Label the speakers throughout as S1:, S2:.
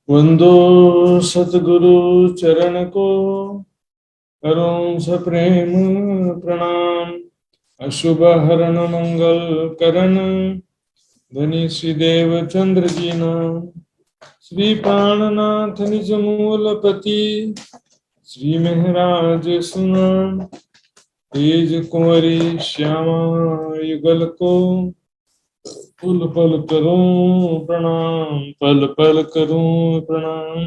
S1: वंदो सतगुरु चरण को करूं सप्रेम प्रणाम। अशुभ हरण मंगल करण धनी श्री देव चंद्र जी नाम। श्री प्राणनाथ निज मूलपति श्री महराज सुनाम। तेज कुंवरी श्यामा युगल को पुल पल करूं प्रणाम, पल पल करूं प्रणाम।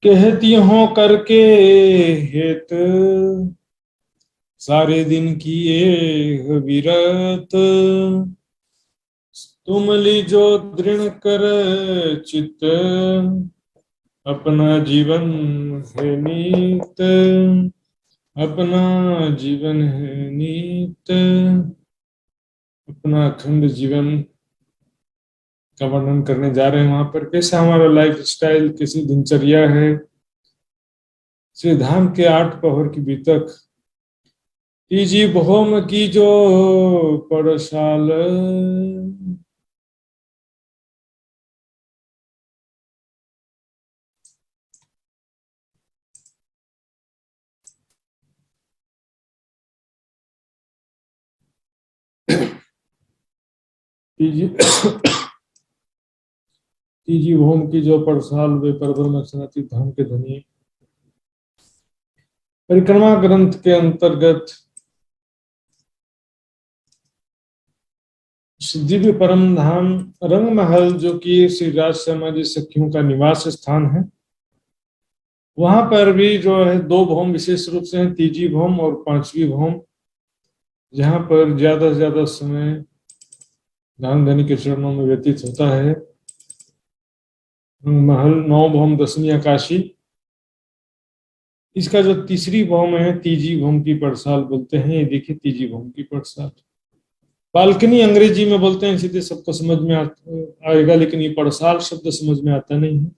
S1: कहती हो करके हेत सारे दिन किए विरत। तुम लीजो दृढ़ कर चित अपना जीवन है नीत, अपना जीवन है नीत। अपना अखंड जीवन का वर्णन करने जा रहे हैं। वहां पर कैसा हमारा लाइफ स्टाइल, कैसी दिनचर्या है। श्री धाम के 8 पहर की बीतक तीजी भौम की जो पड़साल। तीजी भौम की जो पड़साल वे परबर में सनाती धाम के धनी। परिक्रमा ग्रंथ के अंतर्गत दिव्य परम धाम रंग महल, जो कि श्री राज समाजी सखियों का निवास स्थान है, वहां पर भी जो है 2 भौम विशेष रूप से हैं, तीजी भौम और 5वीं भौम, जहां पर ज्यादा से ज्यादा समय धाम धनी के चरणों में व्यतीत होता है। रंग महल 9 भौम 10वीं आकाशी। इसका जो तीसरी भौम है, तीजी भौम की पड़साल बोलते हैं। ये देखिए तीजी भौम की पड़साल। बालकनी अंग्रेजी में बोलते हैं, सीधे सबको समझ में आएगा, लेकिन ये पड़साल शब्द समझ में आता नहीं है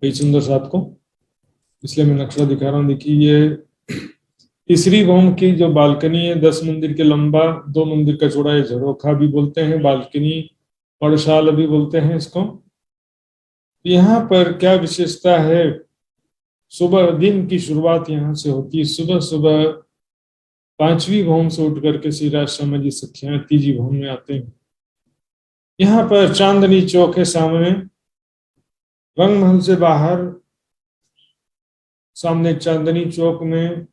S1: कई सुंदर साथ को, इसलिए मैं नक्शा दिखा रहा हूँ। देखिए ये तीसरी भौम की जो बालकनी है, 10 मंदिर के लंबा, 2 मंदिर का चौड़ा, झरोखा भी बोलते हैं, बालकनी पड़साल भी बोलते हैं इसको। यहाँ पर क्या विशेषता है, सुबह दिन की शुरुआत यहाँ से होती है। सुबह सुबह 5वीं भौम से उठ करके श्री राज समाजी सखियां तीजी भौम में आते हैं। यहाँ पर चांदनी चौक है सामने, रंग महल से बाहर सामने चांदनी चौक में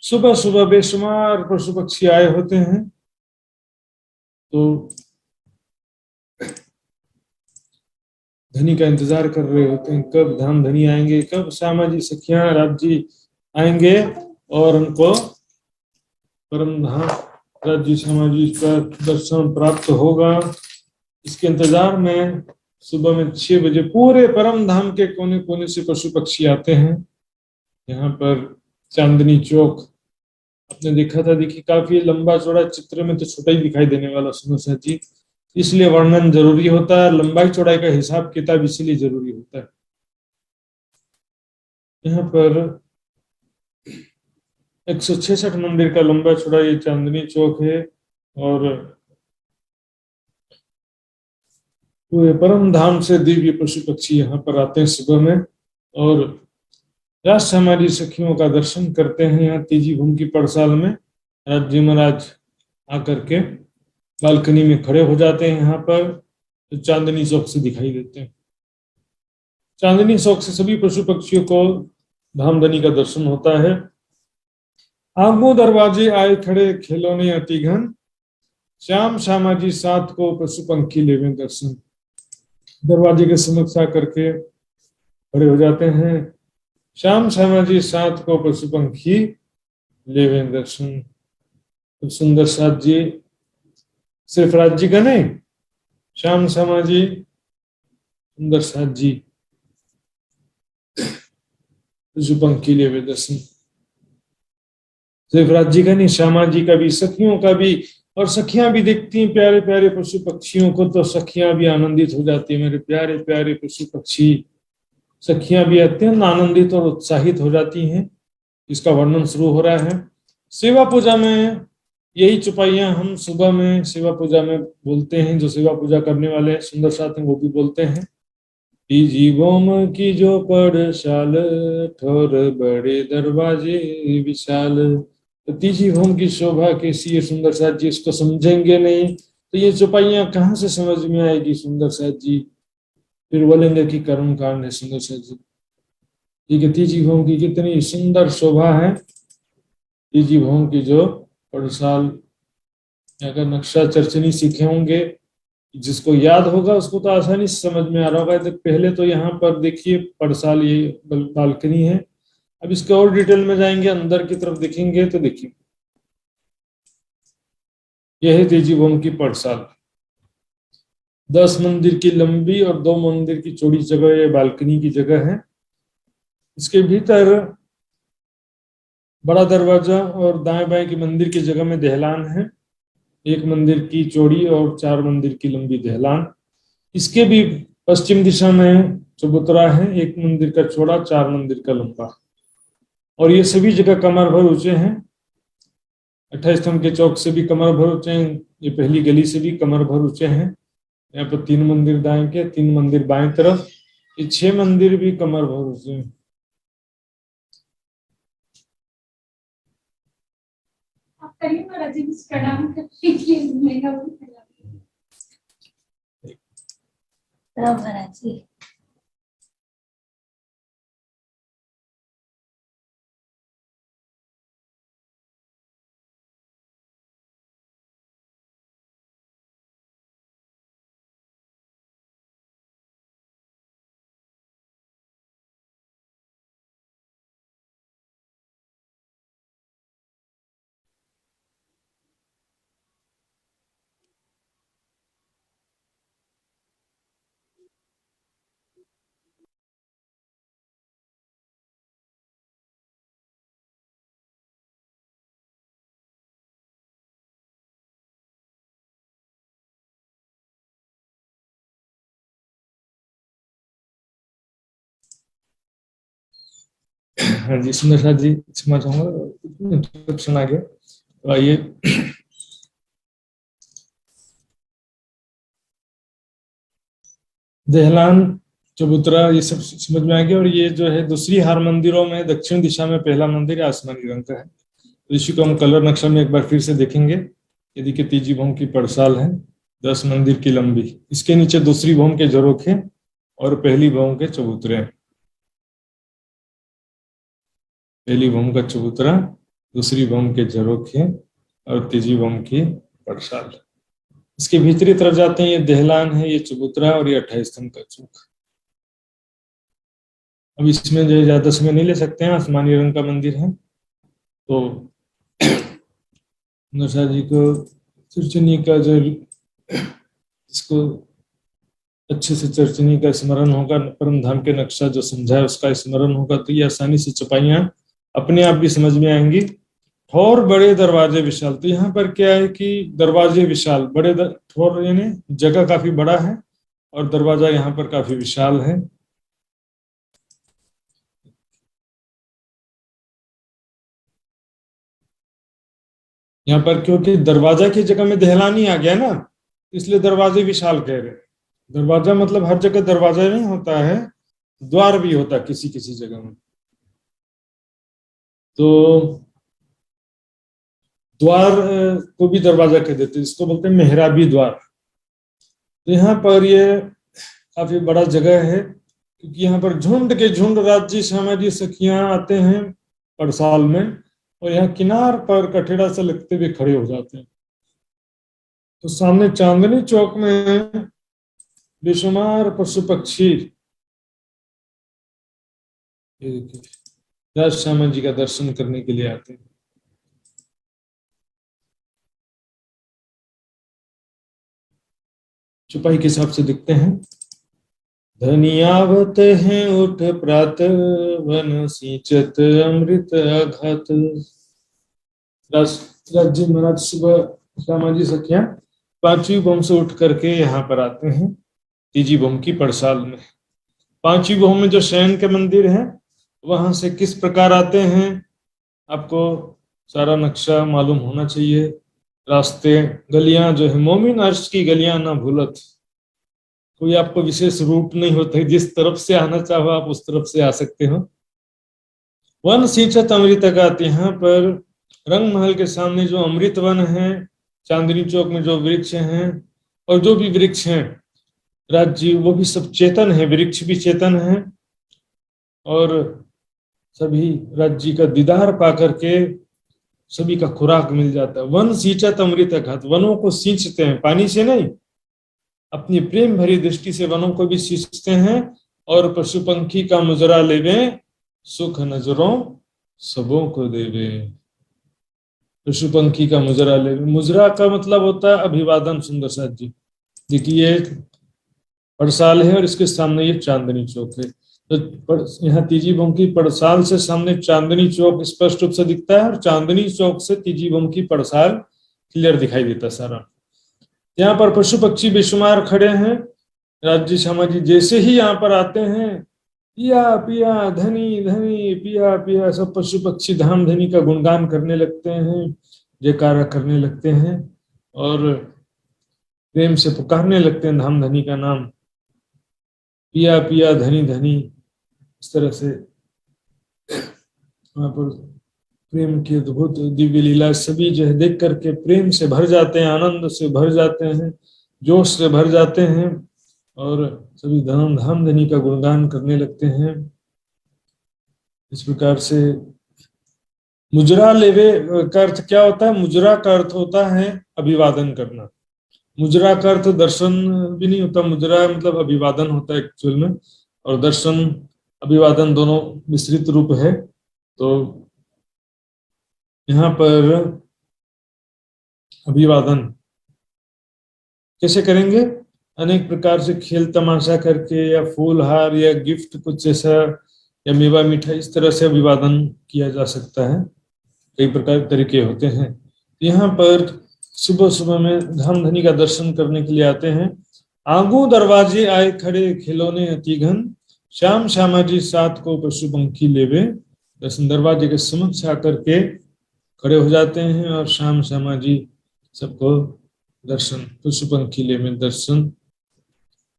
S1: सुबह सुबह बेशुमार पशु पक्षी आए होते हैं। तो धनी का इंतजार कर रहे होते हैं, कब धाम धनी आएंगे, कब श्यामा जी सखियां राज जी आएंगे और उनको परम धाम राज जी श्यामा जी का दर्शन प्राप्त होगा। इसके इंतजार में सुबह में 6 बजे पूरे परम धाम के कोने कोने से पशु पक्षी आते हैं। यहाँ पर चांदनी चौक आपने देखा था, देखिए काफी लंबा चौड़ा, चित्र में तो छोटा ही दिखाई देने वाला सुनो सर जी, इसलिए वर्णन जरूरी होता है। लंबाई चौड़ाई का हिसाब किताब इसलिए जरूरी होता है। यहाँ पर 166 मंदिर का लंबा चौड़ा ये चांदनी चौक है और पूरे परम धाम से दिव्य पशु पक्षी यहाँ पर आते हैं सुबह में और राज हमारी सखियों का दर्शन करते हैं। यहाँ तीजी भूमि की पड़साल में राज जी महाराज आकर के बालकनी में खड़े हो जाते हैं। यहाँ पर तो चांदनी चौक से दिखाई देते हैं। चांदनी चौक से सभी पशु पक्षियों को धामधनी का दर्शन होता है। आगू दरवाजे आए खड़े खिलौने अति घन, श्याम श्यामा जी साथ को पशु पंखी लेवे दर्शन। दरवाजे के समक्ष आकर के खड़े हो जाते हैं। श्याम श्यामा जी साथ को पशु पंखी लेवे दर्शन। तो सुंदर साथ जी सिर्फ राज जी का नहीं, श्याम श्यामा जी, सुंदर साथ जी, पशु पंखी लेवे दर्शन। सिर्फ राज जी का नहीं, श्यामा जी का भी, सखियों का भी। और सखियां भी देखती हैं प्यारे प्यारे पशु पक्षियों को, तो सखियां भी आनंदित हो जाती है। मेरे प्यारे प्यारे पशु पक्षी सखियां भी अत्यंत आनंदित और उत्साहित हो जाती हैं। इसका वर्णन शुरू हो रहा है। सेवा पूजा में यही चौपाइयां हम सुबह में सेवा पूजा में बोलते हैं। जो सेवा पूजा करने वाले सुंदर साथ हैं वो भी बोलते हैं। जीवों की जो पड़शाल, ठोर बड़े दरवाजे विशाल। तो तीजी भूम की शोभा कैसी है सुंदर साथ जी, इसको समझेंगे नहीं तो ये चौपाइयां कहाँ से समझ में आएगी सुंदर साथ जी। फिर बोलेंगे कि कर्म कांड है सुंदर साथ जी। ठीक है, तीजी भूम की कितनी सुंदर शोभा है। तीजी भूम की जो पड़साल, अगर नक्शा चरचनी सीखे होंगे, जिसको याद होगा उसको तो आसानी से समझ में आ रहा होगा। तो पहले तो यहाँ पर देखिए पड़साल, ये बालकनी है। अब इसके और डिटेल में जाएंगे, अंदर की तरफ देखेंगे तो देखिए यह है तेजी भवन की पड़साल। 10 मंदिर की लंबी और 2 मंदिर की चौड़ी जगह ये बालकनी की जगह है। इसके भीतर बड़ा दरवाजा और दाएं बाएं की मंदिर की जगह में दहलान है। 1 मंदिर की चौड़ी और 4 मंदिर की लंबी दहलान। इसके भी पश्चिम दिशा में चबूतरा है, 1 मंदिर का चौड़ा, 4 मंदिर का लंबा। और ये सभी जगह कमर भर ऊंचे हैं। 28 स्तंभ के चौक से भी कमर भर ऊंचे हैं, ये पहली गली से भी कमर भर ऊंचे हैं। यहाँ पर 3 मंदिर दाएं के, 3 मंदिर बाएं तरफ, ये 6 मंदिर भी कमर भर ऊंचे हैं।
S2: आप करिए महाराज जी, प्रणाम करके महाराज जी।
S1: हाँ जी सुंदर साथ जी, क्षमा चाहूंगा इंटरप्शन आ गया। तो आइए दहलान, चबूतरा, ये सब समझ में आ गया। और ये जो है दूसरी हार मंदिरों में दक्षिण दिशा में पहला मंदिर आसमानी रंग का है। तो इसी को हम कलर नक्शा में एक बार फिर से देखेंगे। यदि के तीजी भवन की पड़साल है, 10 मंदिर की लंबी। इसके नीचे दूसरी भवन के झरोखे और पहली भवन के चबूतरे। पहली भवन का चबूतरा, दूसरी भवन के झरोखे और तीजी भवन की पड़साल। इसके भीतरी तरफ जाते हैं, ये दहलान है, ये चबूतरा और ये 28 स्तंभ का चौक। अब इसमें जो ज्यादा समय नहीं ले सकते हैं, आसमानी रंग का मंदिर है। तो नरसा जी को चरचनी का जो, इसको अच्छे से चरचनी का स्मरण होगा, परम धाम के नक्शा जो समझा है उसका स्मरण होगा, तो ये आसानी से चौपाइयां अपने आप भी समझ में आएंगी। ठोर बड़े दरवाजे विशाल, तो यहाँ पर क्या है कि दरवाजे विशाल, बड़े ठोर यानी जगह काफी बड़ा है और दरवाजा यहाँ पर काफी विशाल है। यहाँ पर क्योंकि दरवाजा की जगह में दहलानी आ गया ना, इसलिए दरवाजे विशाल कह रहे हैं। दरवाजा मतलब हर जगह दरवाजा नहीं होता है, द्वार भी होता है किसी किसी जगह में। तो द्वार को भी दरवाजा कह देते हैं, इसको बोलते हैं मेहराबी द्वार। तो यहाँ पर ये काफी बड़ा जगह है, क्योंकि यहाँ पर झुंड के झुंड राज्य समाजी सखियां आते हैं पड़साल में, और यहाँ किनार पर कठेड़ा से लगते हुए खड़े हो जाते हैं। तो सामने चांदनी चौक में बेशुमार पशु पक्षी राज श्यामा जी का दर्शन करने के लिए आते हैं। चौपाई के हिसाब से दिखते हैं। धनियावत हैं उठ प्रात, वन सींचत अमृत आघात। राज महाराज सुबह श्यामा जी सखिया 5वीं बम से उठ करके यहाँ पर आते हैं तीजी बम की पड़साल में। पांचवी भवन में जो शयन के मंदिर है वहां से किस प्रकार आते हैं आपको सारा नक्शा मालूम होना चाहिए। रास्ते गलियां जो है मोमिन अर्श की गलियां ना भूलत, कोई आपको विशेष रूट नहीं होता है, जिस तरफ से आना चाहो आप उस तरफ से आ सकते हो। वन सिंचत अमृत गात, यहाँ पर रंग महल के सामने जो अमृत वन है, चांदनी चौक में जो वृक्ष हैं और जो भी वृक्ष हैं राज्य वो भी सब चेतन है, वृक्ष भी चेतन है और सभी राज्य का दीदार पा करके सभी का खुराक मिल जाता है। वन सिंचत अमृत घात, वनों को सींचते हैं पानी से नहीं, अपनी प्रेम भरी दृष्टि से वनों को भी सींचते हैं। और पशु पंखी का मुजरा लेवे, सुख नजरों सबों को देवे। पशु पंखी का मुजरा लेवे, मुजरा का मतलब होता है अभिवादन। सुंदर साथ जी देखिए पड़साल है और इसके सामने ये चांदनी चौक है, तो यहाँ तीजी बंकी पड़साल से सामने चांदनी चौक स्पष्ट रूप से दिखता है और चांदनी चौक से तीजी बंकी पड़साल क्लियर दिखाई देता सारा। यहाँ पर पशु पक्षी बेशुमार खड़े हैं। राज्य श्यामा जी जैसे ही यहाँ पर आते हैं, पिया पिया धनी धनी पिया पिया, सब पशु पक्षी धाम धनी का गुणगान करने लगते हैं, जयकारा करने लगते हैं और प्रेम से पुकारने लगते हैं धाम धनी का नाम, पिया पिया धनी धनी। इस तरह से वहां पर प्रेम की अद्भुत दिव्य लीला सभी जो है देख करके प्रेम से भर जाते हैं, आनंद से भर जाते हैं, जोश से भर जाते हैं और सभी धाम धाम धनी का गुणगान करने लगते हैं। इस प्रकार से मुजरा लेवे का अर्थ क्या होता है? मुजरा का अर्थ होता है अभिवादन करना। मुजरा का अर्थ दर्शन भी नहीं होता, मुजरा मतलब अभिवादन होता है एक्चुअल में, और दर्शन अभिवादन दोनों मिश्रित रूप है। तो यहाँ पर अभिवादन कैसे करेंगे? अनेक प्रकार से खेल तमाशा करके या फूल हार या गिफ्ट कुछ ऐसा या मेवा मिठाई, इस तरह से अभिवादन किया जा सकता है। कई प्रकार के तरीके होते हैं। यहाँ पर सुबह सुबह में धाम धनी का दर्शन करने के लिए आते हैं। आगू दरवाजे आए खड़े खिलौने अति घन, श्याम श्यामा जी साथ को पशु पंखी लेवे। दर्शन दरवाजे के समक्ष आकर के खड़े हो जाते हैं और श्याम श्यामा जी सबको दर्शन, पशु पंखी लेवे दर्शन,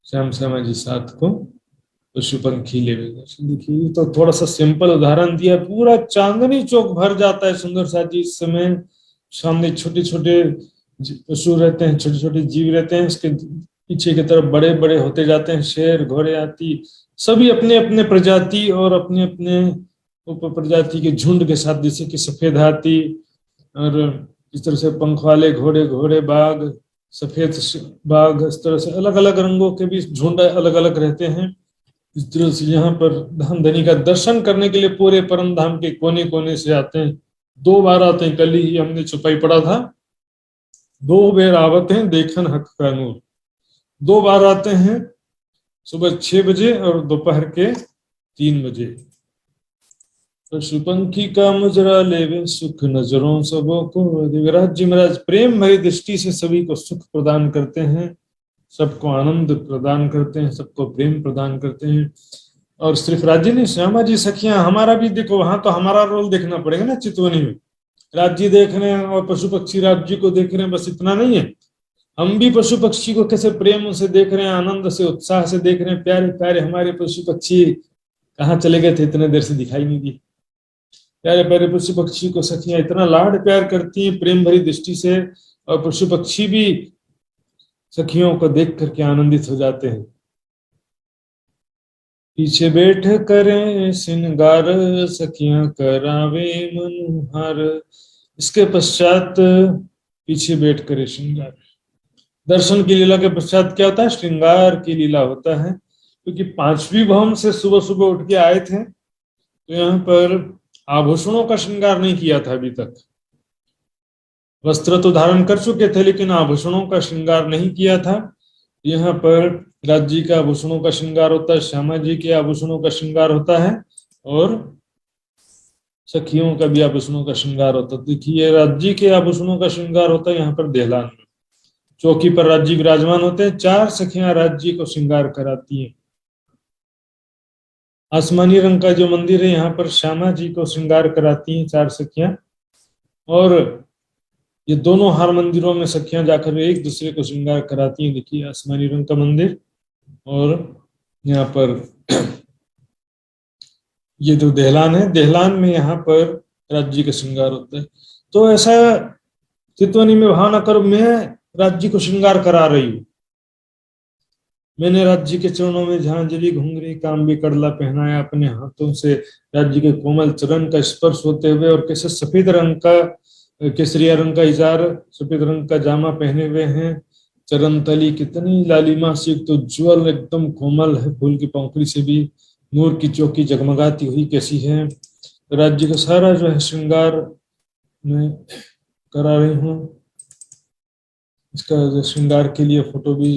S1: श्याम श्यामा जी साथ को पशु पंखी लेवे दर्शन। देखिए तो थोड़ा सा सिंपल उदाहरण दिया, पूरा चांदनी चौक भर जाता है सुंदर साथ जी। इस समय सामने छोटे छोटे पशु रहते हैं, छोटे छोटे जीव रहते हैं, उसके पीछे की तरफ बड़े बड़े होते जाते हैं शेर घोड़े हाथी, सभी अपने अपने प्रजाति और अपने अपने उप प्रजाति के झुंड के साथ, जैसे कि सफेद हाथी और इस तरह से पंख वाले घोड़े, घोड़े बाघ, सफेद बाघ, इस तरह से अलग अलग रंगों के भी झुंड अलग अलग रहते हैं। इस तरह से यहाँ पर धाम धनी का दर्शन करने के लिए पूरे परम धाम के कोने कोने से आते हैं। 2 बार आते हैं, कल ही हमने चौपाई पढ़ा था, 2 बेर आवत हैं देखन हक का नूर। 2 बार आते हैं, सुबह 6 बजे और दोपहर के 3 बजे। पशु पंखी का मुजरा लेवे, सुख नजरों सबों को देवराज जी महाराज प्रेम भरी दृष्टि से सभी को सुख प्रदान करते हैं, सबको आनंद प्रदान करते हैं, सबको प्रेम प्रदान करते हैं। और सिर्फ राज्य नहीं, श्यामा जी सखियां, हमारा भी देखो, वहां तो हमारा रोल देखना पड़ेगा ना चितवनी में। राज्य देख रहे हैं और पशु पक्षी राज्य को देख रहे हैं, बस इतना नहीं है, हम भी पशु पक्षी को कैसे प्रेम से देख रहे हैं, आनंद से उत्साह से देख रहे हैं। प्यारे प्यारे हमारे पशु पक्षी कहाँ चले गए थे, इतने देर से दिखाई नहीं दी। प्यारे प्यारे पशु पक्षी को सखियां इतना लाड प्यार करती हैं प्रेम भरी दृष्टि से, और पशु पक्षी भी सखियों को देख करके आनंदित हो जाते हैं। पीछे बैठ करें श्रृंगार, सखियां करावे मनोहर। इसके पश्चात पीछे बैठ करे श्रृंगार। दर्शन की लीला के पश्चात क्या होता है? श्रृंगार की लीला होता है। क्योंकि 5वीं भवन से सुबह सुबह उठ के आए थे, तो यहाँ पर आभूषणों का श्रृंगार नहीं किया था अभी तक। वस्त्र तो धारण कर चुके थे लेकिन आभूषणों का श्रृंगार नहीं किया था। यहाँ पर राज्य का आभूषणों का श्रृंगार होता है, श्यामा जी के आभूषणों का श्रृंगार होता है और सखियों का भी आभूषणों का श्रृंगार होता है। देखिए राज्य के आभूषणों का श्रृंगार होता है यहाँ पर देहलान में। चौकी पर राज्य विराजमान होते हैं, 4 सखियां राज्य को श्रृंगार कराती हैं। आसमानी रंग का जो मंदिर है, यहाँ पर श्यामा जी को श्रृंगार कराती हैं 4 सखियां। और ये दोनों हर मंदिरों में सखियां जाकर एक दूसरे को श्रृंगार कराती हैं। देखिए आसमानी रंग का मंदिर, और यहाँ पर ये जो दहलान है, दहलान में यहाँ पर राज्य का श्रृंगार होता है। तो ऐसा चितवनी में भावना करो, मैं राज्य को श्रृंगार करा रही हूँ। मैंने राज्य के चरणों में झांझरी घुंघरी कांबी कड़ला पहनाया, अपने हाथों से राज्य के कोमल चरण का स्पर्श होते हुए, और कैसे सफेद रंग का, केसरिया रंग का इजार, सफेद रंग का जामा पहने हुए हैं। चरण तली कितनी लालिमा से युक्त, तो ज्वल एकदम कोमल है, फूल की पंखुड़ी से भी नूर की चौकी जगमगाती हुई कैसी है। राज्य का सारा जो है श्रृंगार मैं करा रही हूँ। इसका जो श्रृंगार के लिए फोटो भी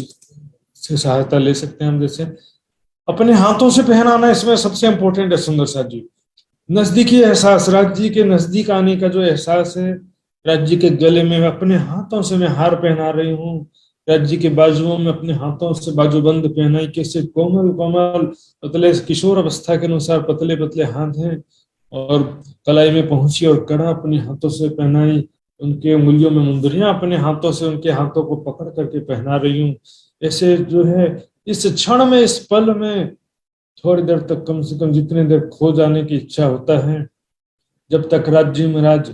S1: से सहायता ले सकते हैं हम। जैसे अपने हाथों से पहनाना इसमें सबसे इंपॉर्टेंट है सुंदर साथ जी। नजदीकी एहसास, राज्य के नजदीक आने का जो एहसास है, राज्य के गले में अपने हाथों से मैं हार पहना रही हूँ। राज्य के बाजुओं में अपने हाथों से बाजूबंद पहनाई, कैसे कोमल कोमल पतले किशोर अवस्था के अनुसार पतले पतले हाथ हैं, और कलाई में पहुंची और कड़ा अपने हाथों से पहनाई। उनके उंगलियों में मुंदरियां अपने हाथों से उनके हाथों को पकड़ करके पहना रही हूँ। ऐसे जो है इस क्षण में, इस पल में थोड़ी देर तक, कम से कम जितने देर खो जाने की इच्छा होता है, जब तक राज्य महाराज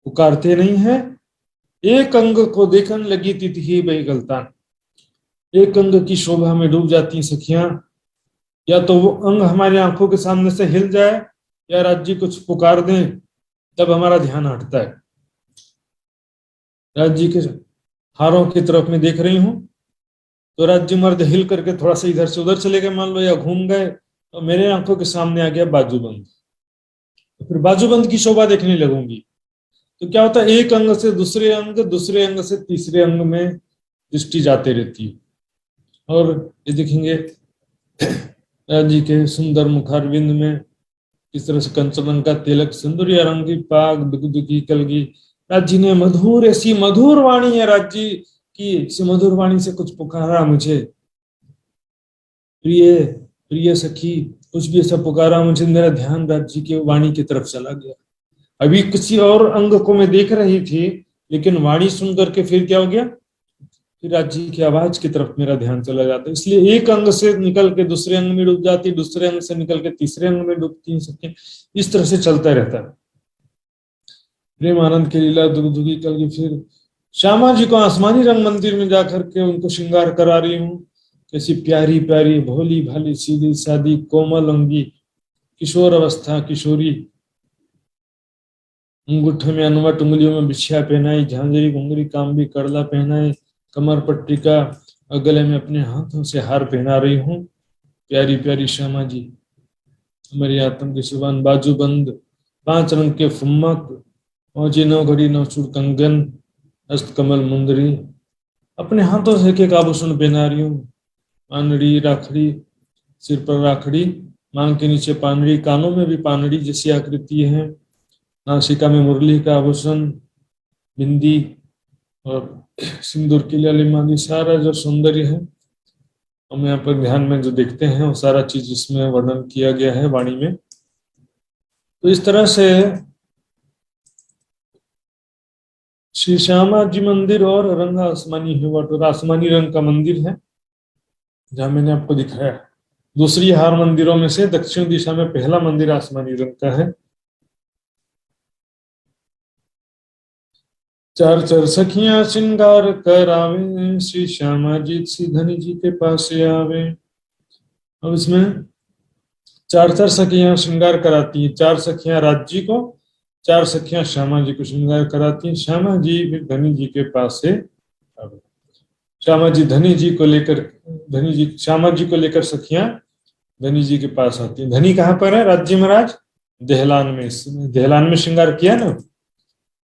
S1: पुकारते नहीं है। एक अंग को देखने लगी तिथि बही गलतान, एक अंग की शोभा में डूब जाती सखियां। या तो वो अंग हमारी आंखों के सामने से हिल जाए, या राज्य कुछ पुकार दें, तब हमारा ध्यान हटता है। राज्य के हारों की तरफ मैं देख रही हूँ, तो राज्य मर्द हिल करके थोड़ा सा इधर से उधर चले गए मान लो, या घूम गए, तो मेरे आंखों के सामने आ गया बाजूबंद। तो फिर बाजूबंद की शोभा देखने लगूंगी। तो क्या होता है, एक अंग से दूसरे अंग, दूसरे अंग से तीसरे अंग में दृष्टि जाते रहती है। और ये देखेंगे राज्य के सुंदर मुखारविंद में किस तरह से कंचन का तिलक, सिंदूरिया रंग की पाग, दुखी कलगी। राज्य ने मधुर, ऐसी मधुर वाणी है राज्य की, इस मधुर वाणी से कुछ पुकारा मुझे, प्रिय प्रिय सखी, कुछ भी ऐसा पुकारा मुझे। मेरा ध्यान राज्य की वाणी की तरफ चला गया। अभी किसी और अंग को मैं देख रही थी, लेकिन वाणी सुन करके फिर क्या हो गया, फिर राज्य की आवाज की तरफ मेरा ध्यान चला जाता है। इसलिए एक अंग से निकल के दूसरे अंग में डूब जाती, दूसरे अंग से निकल के तीसरे अंग में डूबती सखी। इस तरह से चलता रहता है। प्रेम आनंद की लीला दुखी कल की। फिर श्यामा जी को आसमानी रंग मंदिर में जाकर के उनको श्रृंगार करा रही हूँ। कैसी प्यारी प्यारी भोली भाली सीधी सादी कोमल अंगी किशोर अवस्था किशोरी, अंगूठे में अनवट, उंगलियों में बिछिया पहनाई, झांझरी घुंघरी कांबी कड़ला पहनाई, कमर पट्टी का, गले में अपने हाथों से हार पहना रही हूँ। प्यारी प्यारी श्यामा जी हमारी आत्म की सुबान, बाजूबंद, 5 रंग के फुम्मक, पहुंची 9 घड़ी 9 चूड़ कंगन, हस्त कमल मुंदरी, अपने हाथों से एक एक आभूषण पहना रही हूँ। पानड़ी राखड़ी, सिर पर राखड़ी, मांग के नीचे पानड़ी, कानों में भी पानड़ी जैसी आकृति है, नासिका में मुरली का आभूषण, बिंदी और सिंदूर की लालिमा, सारा जो सौंदर्य है हम यहाँ पर ध्यान में जो देखते हैं, वो सारा चीज इसमें वर्णन किया गया है वाणी में। तो इस तरह से श्री श्यामा जी मंदिर और रंग आसमानी है, और आसमानी रंग का मंदिर है जहां मैंने आपको दिखाया। दूसरी हार मंदिरों में से दक्षिण दिशा में पहला मंदिर आसमानी रंग का है। 4 सखियां श्रृंगार करावे, श्री श्यामा जी श्री धनी जी के पास आवे। अब इसमें 4 सखियां श्रृंगार कराती हैं। 4 सखियां राज्य को, 4 सखियां श्यामा जी को श्रृंगार कराती हैं। श्यामा जी फिर धनी जी के पास से आवे। श्यामा जी धनी जी को लेकर, धनी जी श्यामा जी को लेकर सखियां धनी जी के पास आती हैं। धनी कहाँ पर है? राज्य महाराज दहलान में, दहलान में श्रृंगार किया ना,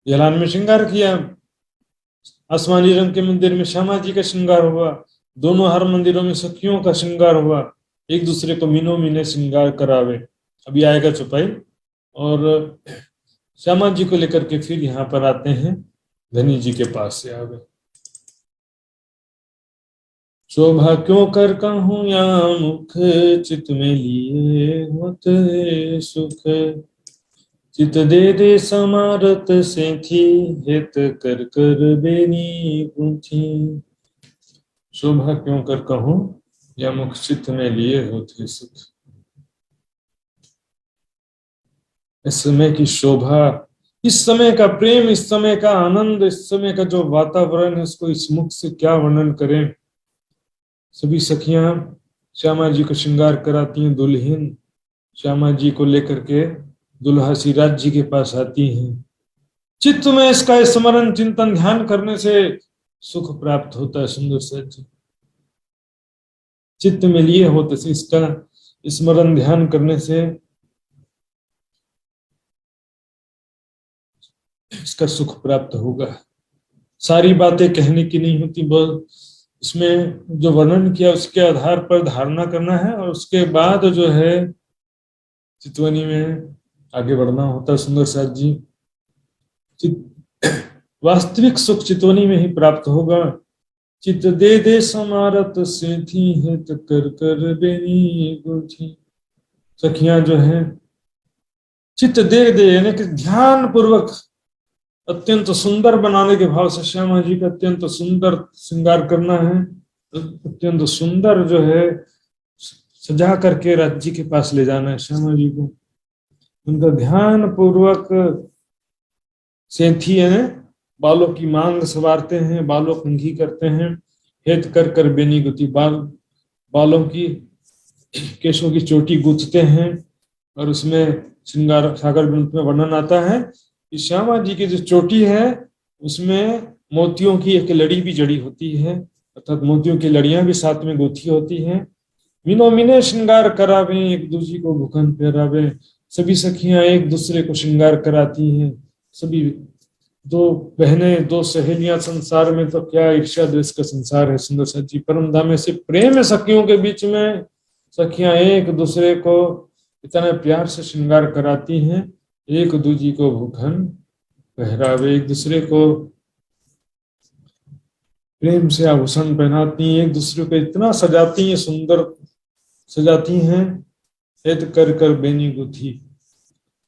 S1: दहलान में श्रृंगार किया। आसमानी रंग के मंदिर में श्यामा जी का श्रृंगार हुआ, दोनों हर मंदिरों में सखियों का श्रृंगार हुआ, एक दूसरे को मीनो मीने श्रृंगार करावे। अभी आएगा चौपाई। और श्यामा जी को लेकर के फिर यहाँ पर आते हैं, धनी जी के पास से आवे। शोभा क्यों कर कहूँ या मुख, चित में लिए होत सुख। चित दे दे समारत से थी, हित कर कर बेनी पूछी। शोभा क्यों कर कहूँ या मुख, चित में लिए होते सुख। इस समय की शोभा, इस समय का प्रेम, इस समय का आनंद, इस समय का जो वातावरण है, उसको इस मुख से क्या वर्णन करें। सभी सखियां श्यामा जी को श्रृंगार कराती हैं। दुल्हन श्यामा जी को लेकर के दुल्हा सिराज जी के पास आती हैं। चित्त में इसका स्मरण चिंतन ध्यान करने से सुख प्राप्त होता है। सुंदर सच चित्त में लिए होते से इसका स्मरण ध्यान करने से इसका सुख प्राप्त होगा। सारी बातें कहने की नहीं होती, बस उसमें जो वर्णन किया उसके आधार पर धारणा करना है और उसके बाद जो है चितवनी में आगे बढ़ना होता है। सुंदर साथ जी, वास्तविक सुख चितवनी में ही प्राप्त होगा। चित दे दे समारत से थी, हित कर कर बेनी गुठी। सखियां जो है चित दे दे यानी कि ध्यान पूर्वक अत्यंत सुंदर बनाने के भाव से श्यामा जी का अत्यंत सुंदर श्रृंगार करना है। अत्यंत सुंदर जो है सजा करके राज्य के पास ले जाना है श्यामा जी को। उनका ध्यान पूर्वक सेंथी है, बालों की मांग संवारते हैं, बालों कंघी करते हैं। हेत कर कर बेनी गुती, बालों की केशों की चोटी गूंथते हैं। और उसमें श्रृंगार सागर ग्रंथ में वर्णन आता है कि श्यामा जी की जो चोटी है उसमें मोतियों की एक लड़ी भी जड़ी होती है, अर्थात मोतियों की लड़ियां भी साथ में गुथी होती हैं। मीनो मीने श्रृंगार करावे, एक दूसरी को भूखन पहरावे। सभी सखियां एक दूसरे को श्रृंगार कराती हैं। सभी दो बहनें, दो सहेलियां, संसार में तो क्या ईर्ष्या द्वेष का संसार है। सुंदर सच्ची परम धाम में से प्रेम है सखियों के बीच में। सखियां एक दूसरे को इतना प्यार से श्रृंगार कराती हैं, एक दूजी को भूखन पहरावे, एक दूसरे को प्रेम से आभूषण पहनाती हैं, एक दूसरे को इतना सजाती हैं, सुंदर सजाती हैं। हेत कर कर बेनी गुथी,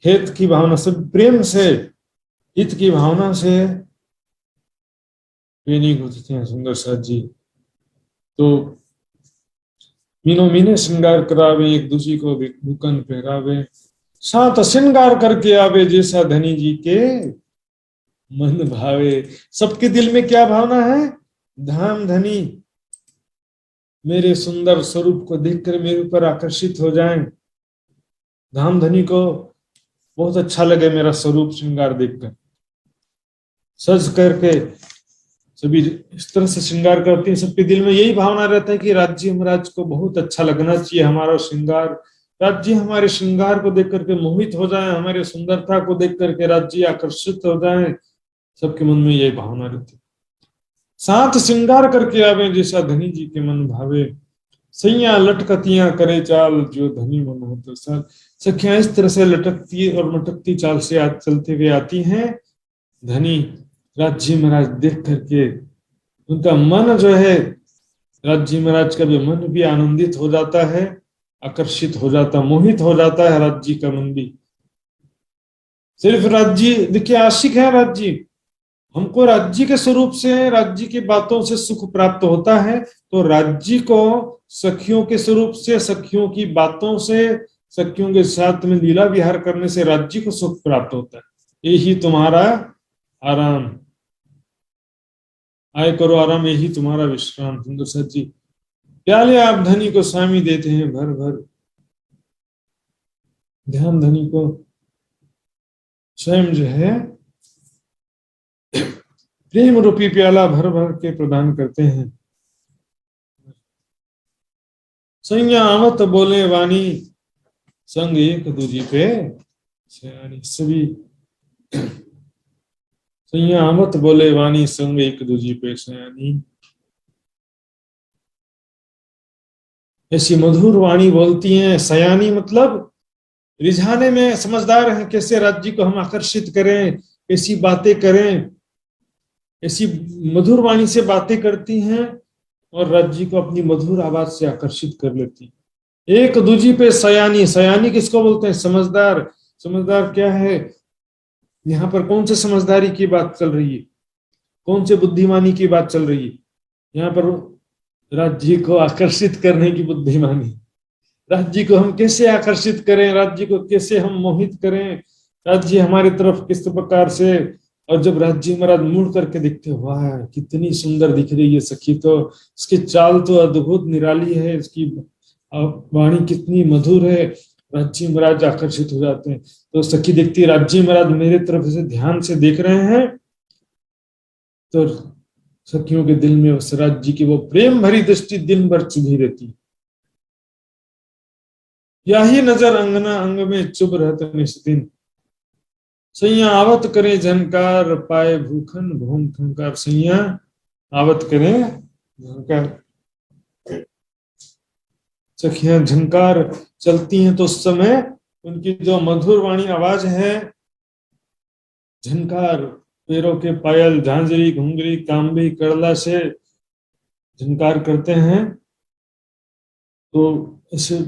S1: हेत की भावना से, प्रेम से, हित की भावना से बेनी गुथते हैं सुंदर साथ जी। तो मीनो मीने श्रृंगार करावे, एक दूसरी को भूखन पहरावे। साथ श्रृंगार करके आवे, जैसा धनी जी के मन भावे। सबके दिल में क्या भावना है? धाम धनी मेरे सुंदर स्वरूप को देखकर मेरे ऊपर आकर्षित हो जाएं। धाम धनी को बहुत अच्छा लगे मेरा स्वरूप श्रृंगार देखकर। सज करके सभी इस तरह से श्रृंगार करती हैं। सबके दिल में यही भावना रहता है कि राज्य महाराज को बहुत अच्छा लगना चाहिए हमारा श्रृंगार। राज्य हमारे श्रृंगार को देख करके मोहित हो जाए, हमारे सुंदरता को देख करके राज्य आकर्षित हो जाए। सबके मन में यही भावना रहती है। साथ श्रृंगार करके आवे, जैसा धनी जी के मन भावे। सैया लटकतियां करे चाल, जो धनी मन हो तो साथ। सखियां इस तरह से लटकती और मटकती चाल से चलते हुए आती हैं। धनी राज्य महाराज देख करके उनका मन जो है, राज्य महाराज का भी मन भी आनंदित हो जाता है, आकर्षित हो जाता, मोहित हो जाता है राज्य का मन भी। सिर्फ राज्य देखिए आशिक है राज्य, हमको राज्य के स्वरूप से, राज्य की बातों से सुख प्राप्त होता है। तो राज्य को सखियों के स्वरूप से, सखियों की बातों से, सखियों के साथ में लीला विहार करने से राज्य को सुख प्राप्त होता है। यही तुम्हारा आराम, आय करो आराम, यही तुम्हारा विश्राम। सुंदर सच जी, प्याले आप धनी को स्वामी देते हैं भर भर। ध्यान धनी को स्वयं जो है प्रेम रूपी प्याला भर भर के प्रदान करते हैं। सैया आवत बोले वाणी, संग एक दूजी पे सयानी। सभी सैया आवत बोले वाणी, संग एक दूजी पे सयानी। ऐसी मधुर वाणी बोलती हैं। सयानी मतलब रिझाने में समझदार हैं, कैसे राज्य को हम आकर्षित करें, कैसी बातें करें। ऐसी मधुर वाणी से बातें करती हैं और राज्य को अपनी मधुर आवाज से आकर्षित कर लेती। एक दूजी पे सयानी, सयानी किसको बोलते हैं? समझदार। समझदार क्या है? यहाँ पर कौन से समझदारी की बात चल रही है? कौन से बुद्धिमानी की बात चल रही है? यहाँ पर राज्य को आकर्षित करने की बुद्धिमानी। राज्य को हम कैसे आकर्षित करें, राज्य को कैसे हम मोहित करें, राज्य हमारी तरफ किस प्रकार से। और जब राज्य महाराज मुड़ करके दिखते, वाह कितनी सुंदर दिख रही है सखी, तो इसकी चाल तो अद्भुत निराली है, इसकी वाणी कितनी मधुर है। राज्य महाराज आकर्षित हो जाते हैं। तो सखी देखती, राज्य महाराज मेरे तरफ से ध्यान से देख रहे हैं, तो सखियों के दिल में उस राज्य की वो प्रेम भरी दृष्टि दिन भर चुभी रहती। यही नजर अंगना अंग में चुभ रहते निस्दिन, सैया आवत करे झनकार, पाए भूखन भूम ठंकार। सैया आवत करे झनकार, सखियां झनकार चलती हैं तो उस समय उनकी जो मधुर वाणी आवाज है, झनकार पैरों के पायल, झांझरी, घुंघरी, कांबी, कड़ला से झनकार करते हैं, तो इसे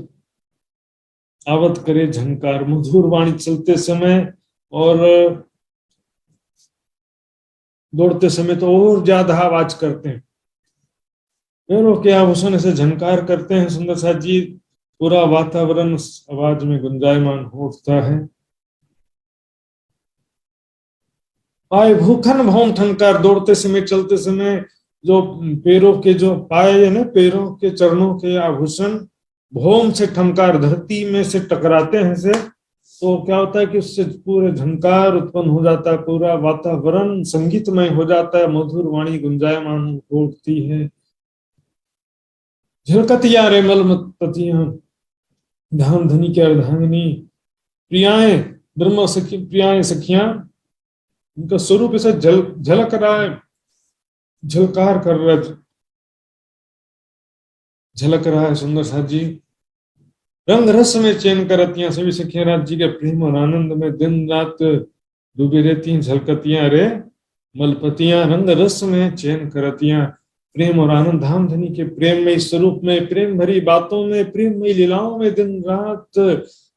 S1: आवत करे झनकार, मधुर वाणी चलते समय और दौड़ते समय तो और ज्यादा आवाज करते हैं। पैरों के आभूषण से झनकार करते हैं सुंदर साथ जी, पूरा वातावरण आवाज में गुंजायमान हो उठता है। पाए भूखन भौम ठनकार, दौड़ते समय चलते समय जो पैरों के जो पाए है ना, पैरों के चरणों के आभूषण भौम से ठनकार, धरती में से टकराते हैं से, तो क्या होता है कि उससे पूरे झंकार उत्पन्न हो जाता है, पूरा वातावरण संगीतमय हो जाता है, मधुर वाणी गुंजायमान हो उठती है। झलकतियां रे मलमतियां, धाम धनी की अर्धांगिनी, प्रियाएं ब्रह्म सखी, प्रियाएं सखियां, उनका स्वरूप ऐसा झलक रहा है, झलकार कर रहा है, झलक रहा है सुंदर साथ जी। रंग रस में चैन करतियां, सभी सखियां राज्य के प्रेम और आनंद में दिन रात डूबी रहती, झलकतियां रे मलपतियां, रंग रस में चैन करतियां, प्रेम और आनंद, धाम धनी के प्रेम में, स्वरूप में, प्रेम भरी बातों में, प्रेम में लीलाओं में दिन रात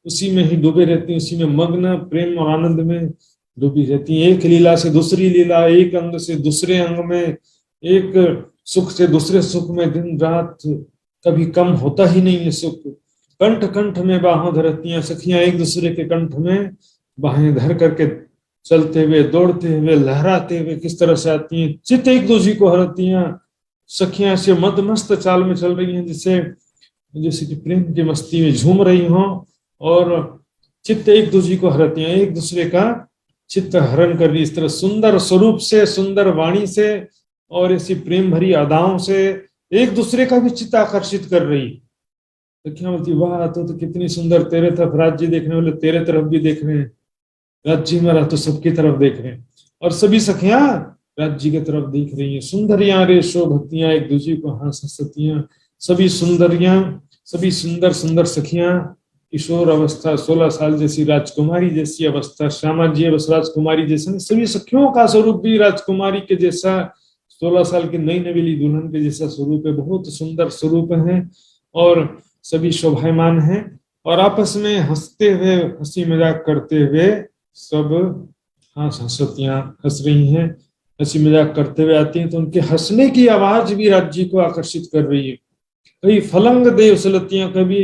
S1: उसी में ही डूबे रहती, उसी में मग्न प्रेम और आनंद में डूबी रहती। एक लीला से दूसरी लीला, एक अंग से दूसरे अंग में, एक सुख से दूसरे सुख में दिन रात कभी कम होता ही नहीं है सुख। कंठ कंठ में बाहों धरतियां, सखियां एक दूसरे के कंठ में बाहें धर करके चलते हुए, दौड़ते हुए, लहराते हुए किस तरह से आती हैं, चित्त एक दूसरे को हरतियां, सखियां से मदमस्त चाल में चल रही हैं, जैसे कि प्रेम की मस्ती में झूम रही हों, और चित्त एक दूसरे को हरतियां, एक दूसरे का चित्त हरण कर रही, इस तरह सुंदर स्वरूप से, सुंदर वाणी से और ऐसी प्रेम भरी अदाओं से एक दूसरे का भी चित्त आकर्षित कर रही। सखियां बोलती, वाह तो कितनी सुंदर, तेरे तरफ राज्य देखने वाले तेरे तरफ भी देख रहे हैं, राज्य में रह तो सबकी तरफ देख रहे हैं, और सभी सखियां राज्य की तरफ देख रही हैं। सुंदरियां रे शोभतियां, एक दूसरे को हंस हंसतियां, सभी सुंदरियां, सभी सुंदर सुंदर सखियां, किशोर अवस्था 16 साल जैसी राजकुमारी जैसी अवस्था, श्यामा जी बस राजकुमारी जैसे, सभी सखियों का स्वरूप भी राजकुमारी के जैसा, 16 साल की नई नवेली दुल्हन के जैसा स्वरूप है, बहुत सुंदर स्वरूप है, और सभी शोभायमान हैं, और आपस में हंसते हुए, हंसी मजाक करते हुए सब हंसतियां हंस रही हैं, हंसी मजाक करते हुए आती हैं, तो उनके हंसने की आवाज भी राज्य को आकर्षित कर रही है। कई फलंग दे उछलतियां, कभी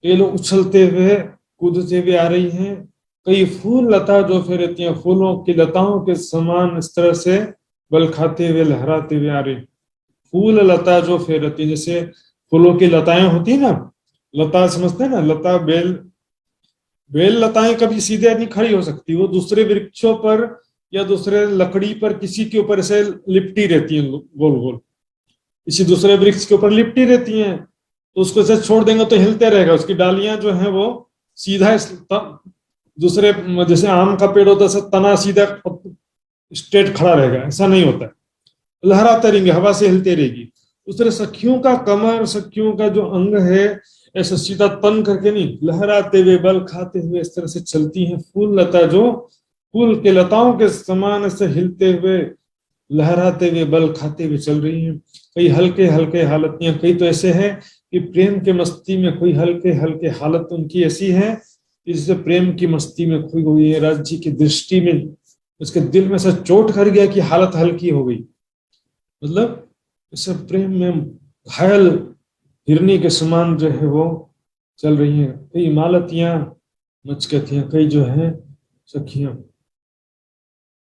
S1: ये लोग उछलते हुए कूदते हुए आ रही हैं, कई फूल लता जो फेरतियां, फूलों की लताओं के समान इस तरह से बल खाते हुए लहराते हुए आ रही, फूल लता जो फेरती, जैसे फूलों की लताएं होती है ना, लता समझते हैं ना, लता बेल लताएं कभी सीधे नहीं खड़ी हो सकती, वो दूसरे वृक्षों पर या दूसरे लकड़ी पर किसी के ऊपर से लिपटी रहती हैं, गोल गोल किसी दूसरे वृक्ष के ऊपर लिपटी रहती हैं, तो उसको ऐसे छोड़ देंगे तो हिलते रहेगा, उसकी डालियां जो है वो सीधा दूसरे, जैसे आम का पेड़ होता है तना सीधा स्ट्रेट खड़ा रहेगा, ऐसा नहीं होता है, लहराते रहेंगे, हवा से हिलते रहेगी। उस तरह सखियों का कमर, सखियों का जो अंग है, ऐसा सीधा तन करके नहीं, लहराते हुए बल खाते हुए इस तरह से चलती हैं। फूल लता जो फूल के लताओं के समान ऐसे हिलते हुए लहराते हुए बल खाते हुए चल रही हैं। कई हल्के हल्के हालतियां, कई तो ऐसे हैं कि प्रेम के मस्ती में कोई हल्के हल्के हालत उनकी ऐसी है, इससे प्रेम की मस्ती में खोई हुई है, राज्य की दृष्टि में उसके दिल में से चोट कर गया कि हालत हल्की हो गई। मतलब इस प्रेम में घायल हिरनी के समान जो है वो चल रही हैं। कई मालतियां मचकतियां, कई जो है सखियां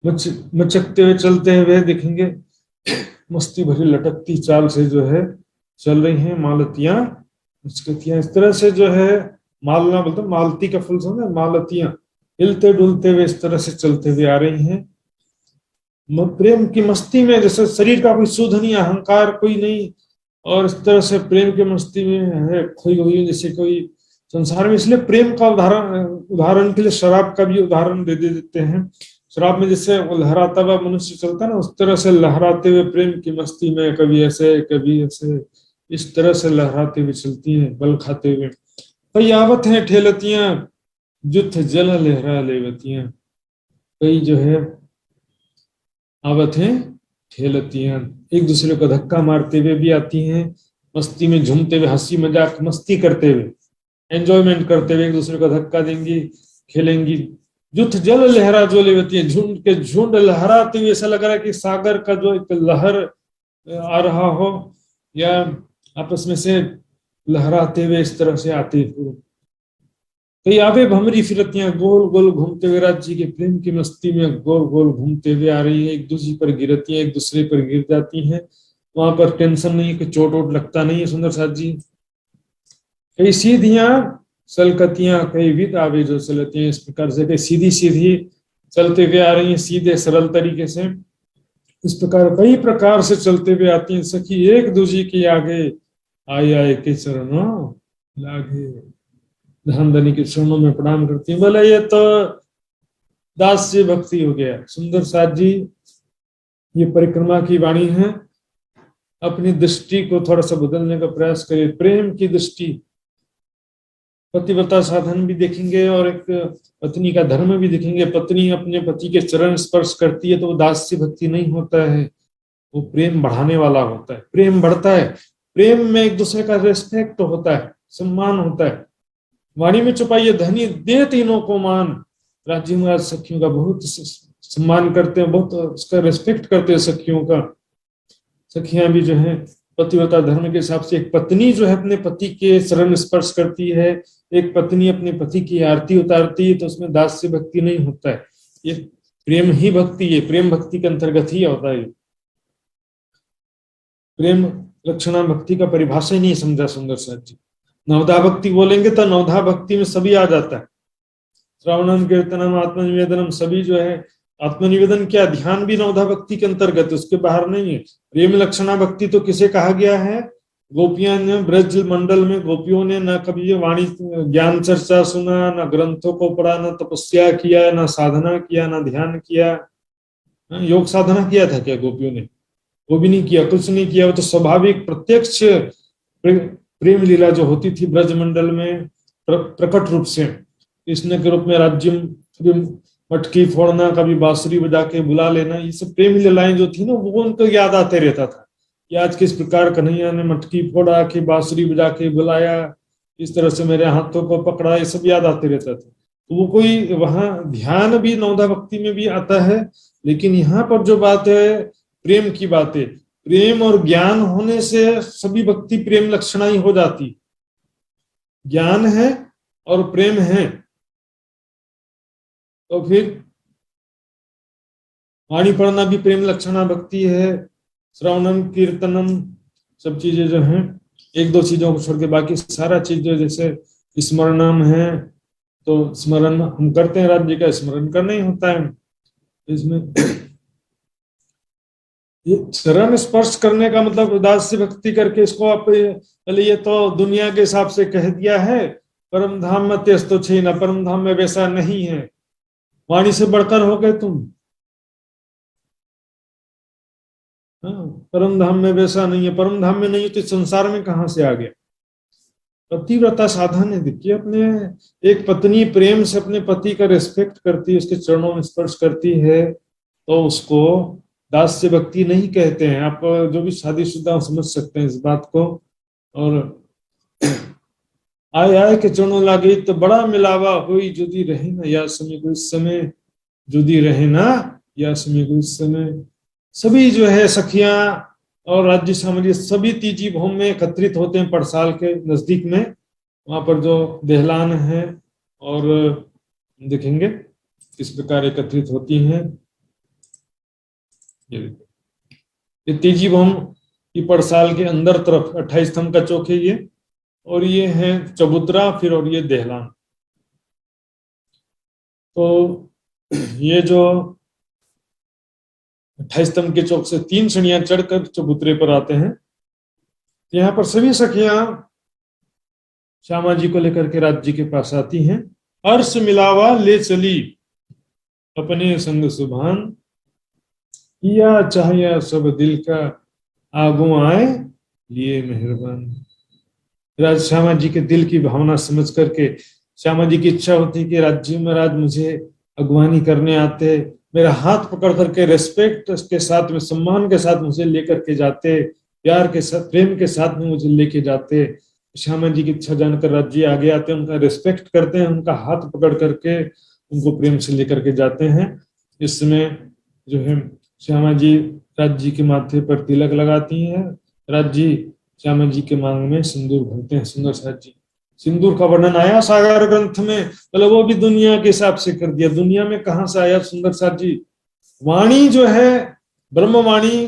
S1: मचकते हुए चलते हुए दिखेंगे, मस्ती भरी लटकती चाल से जो है चल रही हैं मालतियां मचकतियां। इस तरह से जो है मालना बोलते, मालती का फूल समझे, मालतियां हिलते डुलते हुए इस तरह से चलते हुए आ रही हैं प्रेम की मस्ती में। जैसे शरीर का कोई सुध नहीं, अहंकार कोई नहीं, और इस तरह से प्रेम की मस्ती में है खोई हुई जैसे कोई संसार में। इसलिए प्रेम का उदाहरण उदाहरण के लिए शराब का भी उदाहरण दे देते हैं। शराब में जैसे लहराता हुआ मनुष्य चलता है ना, उस तरह से लहराते हुए प्रेम की मस्ती में कभी ऐसे कभी ऐसे इस तरह से लहराते हुए चलती हैं बल खाते हुए। कई आवत हैं ठेलतियां जुथ जल लहरा लेवतियां, कई जो है आवत हैं ठेलतियां एक दूसरे को धक्का मारते हुए भी आती हैं, मस्ती में झूमते हुए हंसी मजाक मस्ती करते हुए एंजॉयमेंट करते हुए एक दूसरे को धक्का देंगी खेलेंगी। जुथ जल लहरा जो लेवती है, झुंड के झुंड लहराते हुए ऐसा लग रहा है कि सागर का जो एक लहर आ रहा हो, या आपस में से लहराते हुए इस तरह से आते हुए। कई आवे भमरी फिरतियां गोल गोल घूमते हुए राज्य के प्रेम की मस्ती में गोल गोल घूमते हुए आ रही है, एक दूसरे पर गिरती है, एक दूसरे पर गिर जाती हैं। वहां पर टेंशन नहीं कि चोट वोट लगता नहीं है सुंदर साथ जी। कई सीधियां सलकतियां कई विद आवे जो चलती हैं, इस प्रकार से कई सीधी सीधी चलते हुए आ रही हैं सीधे सरल तरीके से, इस प्रकार कई प्रकार से चलते हुए आती हैं सखी एक दूसरे के आगे आए आए के चरणों लागे, धामधनी के चरणों में प्रणाम करती है। बोले ये तो दास्य भक्ति हो गया। सुंदर साथ जी ये परिक्रमा की वाणी है, अपनी दृष्टि को थोड़ा सा बदलने का प्रयास करिए। प्रेम की दृष्टि, पतिव्रता साधन भी देखेंगे और एक पत्नी का धर्म भी देखेंगे। पत्नी अपने पति के चरण स्पर्श करती है तो वो दास्य भक्ति नहीं होता है, वो प्रेम बढ़ाने वाला होता है। प्रेम बढ़ता है, प्रेम में एक दूसरे का रेस्पेक्ट होता है, सम्मान होता है। वाणी में छुपाइए धनी दे तीनों को मान, राज्य महाराज सखियों का बहुत सम्मान करते हैं, बहुत उसका रेस्पेक्ट करते हैं सखियों का। सखियां भी जो है पतिव्रता धर्म के हिसाब से, एक पत्नी जो है अपने पति के चरण स्पर्श करती है, एक पत्नी अपने पति की आरती उतारती है, तो उसमें दास्य भक्ति नहीं होता है, ये प्रेम ही भक्ति है, प्रेम भक्ति के अंतर्गत ही होता है। प्रेम लक्षणा भक्ति का परिभाषा ही नहीं समझा सुंदर साथ जी। नवधा भक्ति बोलेंगे तो नवधा भक्ति में सभी आ जाता है, श्रवणम कीर्तनम आत्मनिवेदनम, सभी जो है आत्मनिवेदन क्या ध्यान भी नवधा भक्ति के अंतर्गत, उसके बाहर नहीं है। प्रेम लक्षणा भक्ति तो किसे कहा गया है? गोपियां ने ब्रज मंडल में गोपियों ने न कभी वाणी ज्ञान चर्चा सुना, न ग्रंथों को पढ़ा, न तपस्या किया, न साधना किया, न ध्यान किया। योग साधना किया था क्या गोपियों ने? वो भी नहीं किया, कुछ नहीं किया। वो तो स्वाभाविक प्रत्यक्ष प्रेम लीला जो होती थी ब्रज मंडल में प्रकट रूप से, कृष्ण के रूप में राज्य मटकी फोड़ना, कभी बांसुरी बजा के बुला लेना, ये सब प्रेम लीलाएं जो थी ना, वो उनको याद आते रहता था कि आज किस प्रकार कन्हैया ने मटकी फोड़ा, कि बांसुरी बजा के बुलाया, इस तरह से मेरे हाथों को पकड़ा, ये सब याद आते रहता था। तो वो कोई वहां ध्यान भी नवधा भक्ति में भी आता है, लेकिन यहाँ पर जो बात है प्रेम की बात है। प्रेम और ज्ञान होने से सभी भक्ति प्रेम लक्षणा ही हो जाती। ज्ञान है और प्रेम है तो फिर वाणी पढ़ना भी प्रेम लक्षणा भक्ति है, श्रवणम कीर्तनम, सब चीजें जो हैं, एक दो चीजों को छोड़ के बाकी सारा चीज जो जैसे स्मरणम है, तो स्मरण हम करते हैं, राज्य का स्मरण करना ही होता है। इसमें ये चरण स्पर्श करने का मतलब दास्य भक्ति करके इसको आप पहले ये तो दुनिया के हिसाब से कह दिया है, परम धाम में तेज तो छे ना, परम धाम में वैसा नहीं है। वाणी से बढ़कर हो गए तुम, हाँ, परम धाम में वैसा नहीं है। परम धाम में नहीं है तो संसार में कहां से आ गया? पतिव्रता साधन है। देखिए अपने एक पत्नी प्रेम से अपने पति का रेस्पेक्ट करती है, उसके चरणों में स्पर्श करती है, तो उसको दास्य भक्ति नहीं कहते हैं। आप जो भी शादीशुदा समझ सकते हैं इस बात को। और आय आय के चरणों लागे तो बड़ा मिलावा हुई, जुदी रहे ना या समय को इस समय, जुदी रहे ना या समय को इस समय। सभी जो है सखियां और राज्य सामरी सभी तीजी भूमि में एकत्रित होते हैं पड़साल के नजदीक में, वहां पर जो दहलान है, और देखेंगे किस प्रकार एकत्रित होती हैं। ये तीजी भूमि की पड़साल के अंदर तरफ 28 स्तंभ का चौक है ये, और ये है चबूतरा, फिर और ये दहलान। तो ये जो 28 स्तंभ के चौक से 3 सीढ़ियां चढ़कर चबूतरे पर आते हैं। यहाँ पर सभी सखियां श्यामा जी को लेकर के राज जी के पास आती हैं। अर्श मिलावा ले चली अपने संग सुभान, किया चाहिए सब दिल का आगू आए लिए मेहरबान। राज श्यामा जी के दिल की भावना समझ करके श्यामा जी की इच्छा होती कि राज्य महाराज मुझे अगवानी करने आते, मेरा हाथ पकड़ करके रेस्पेक्ट के साथ में, सम्मान के साथ मुझे लेकर के जाते, प्यार के साथ प्रेम के साथ में मुझे लेके जाते। श्यामा जी की इच्छा जानकर राज्य आगे आते हैं, उनका रेस्पेक्ट करते हैं, उनका हाथ पकड़ करके उनको प्रेम से लेकर के जाते हैं। इस समय जो है श्यामा जी राज जी के माथे पर तिलक लगाती हैं। राज जी श्यामा जी के मांग में सिंदूर भरते हैं। सुंदर साथ जी सिंदूर का वर्णन आया सागर ग्रंथ में, मतलब वो भी दुनिया के हिसाब से कर दिया। दुनिया में कहाँ से आया सुंदर साथ जी? वाणी जो है ब्रह्मवाणी,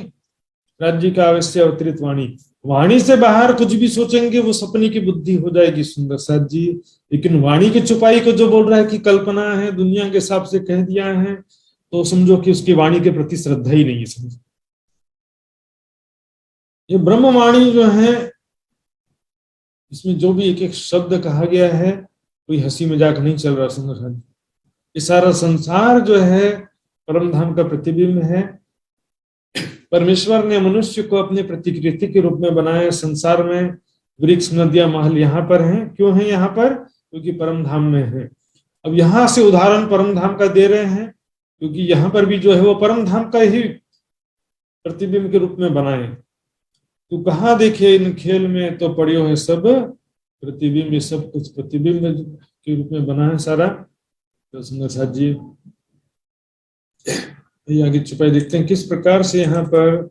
S1: राज जी का अवश्य अवतरित वाणी। वाणी से बाहर कुछ भी सोचेंगे वो सपने की बुद्धि हो जाएगी सुंदर साथ जी। लेकिन वाणी की छुपाई को जो बोल रहा है कि कल्पना है, दुनिया के हिसाब से कह दिया है, तो समझो कि उसकी वाणी के प्रति श्रद्धा ही नहीं है। समझो ये ब्रह्मवाणी जो है, इसमें जो भी एक एक शब्द कहा गया है, कोई हंसी मजाक नहीं चल रहा सुंदर साथ जी। ये सारा संसार जो है परम धाम का प्रतिबिंब है। परमेश्वर ने मनुष्य को अपने प्रतिकृति के रूप में बनाया। संसार में वृक्ष, नदियां, महल यहाँ पर हैं। क्यों है यहाँ पर? क्योंकि परम धाम में है। अब यहाँ से उदाहरण परम धाम का दे रहे हैं, क्योंकि यहाँ पर भी जो है वो परम धाम का ही प्रतिबिंब के रूप में बनाए। तो कहाँ देखे इन खेल में तो पड़ियो है सब प्रतिबिंब, सब कुछ प्रतिबिंब के रूप में बना है सारा। तो सुंदर साथ जी आगे छुपाई देखते हैं किस प्रकार से यहाँ पर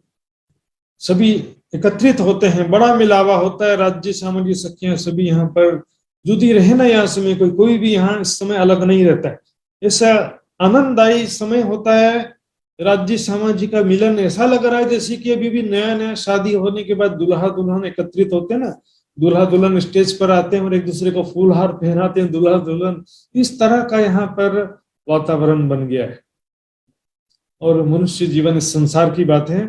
S1: सभी एकत्रित होते हैं, बड़ा मिलावा होता है। राज्य सामग्री सखियां सभी यहाँ पर जुदी रहे ना यहाँ समय, कोई भी यहाँ इस समय अलग नहीं रहता है। ऐसा आनंददायी समय होता है। राज्य सामाजिक का मिलन ऐसा लग रहा है जैसे कि अभी भी नया नया शादी होने के बाद दूल्हा दुल्हन एकत्रित होते हैं ना, दूल्हा दुल्हन स्टेज पर आते हैं और एक दूसरे को फूल हार पहनाते हैं दूल्हा दुल्हन। इस तरह का यहाँ पर वातावरण बन गया है। और मनुष्य जीवन, इस संसार की बात है,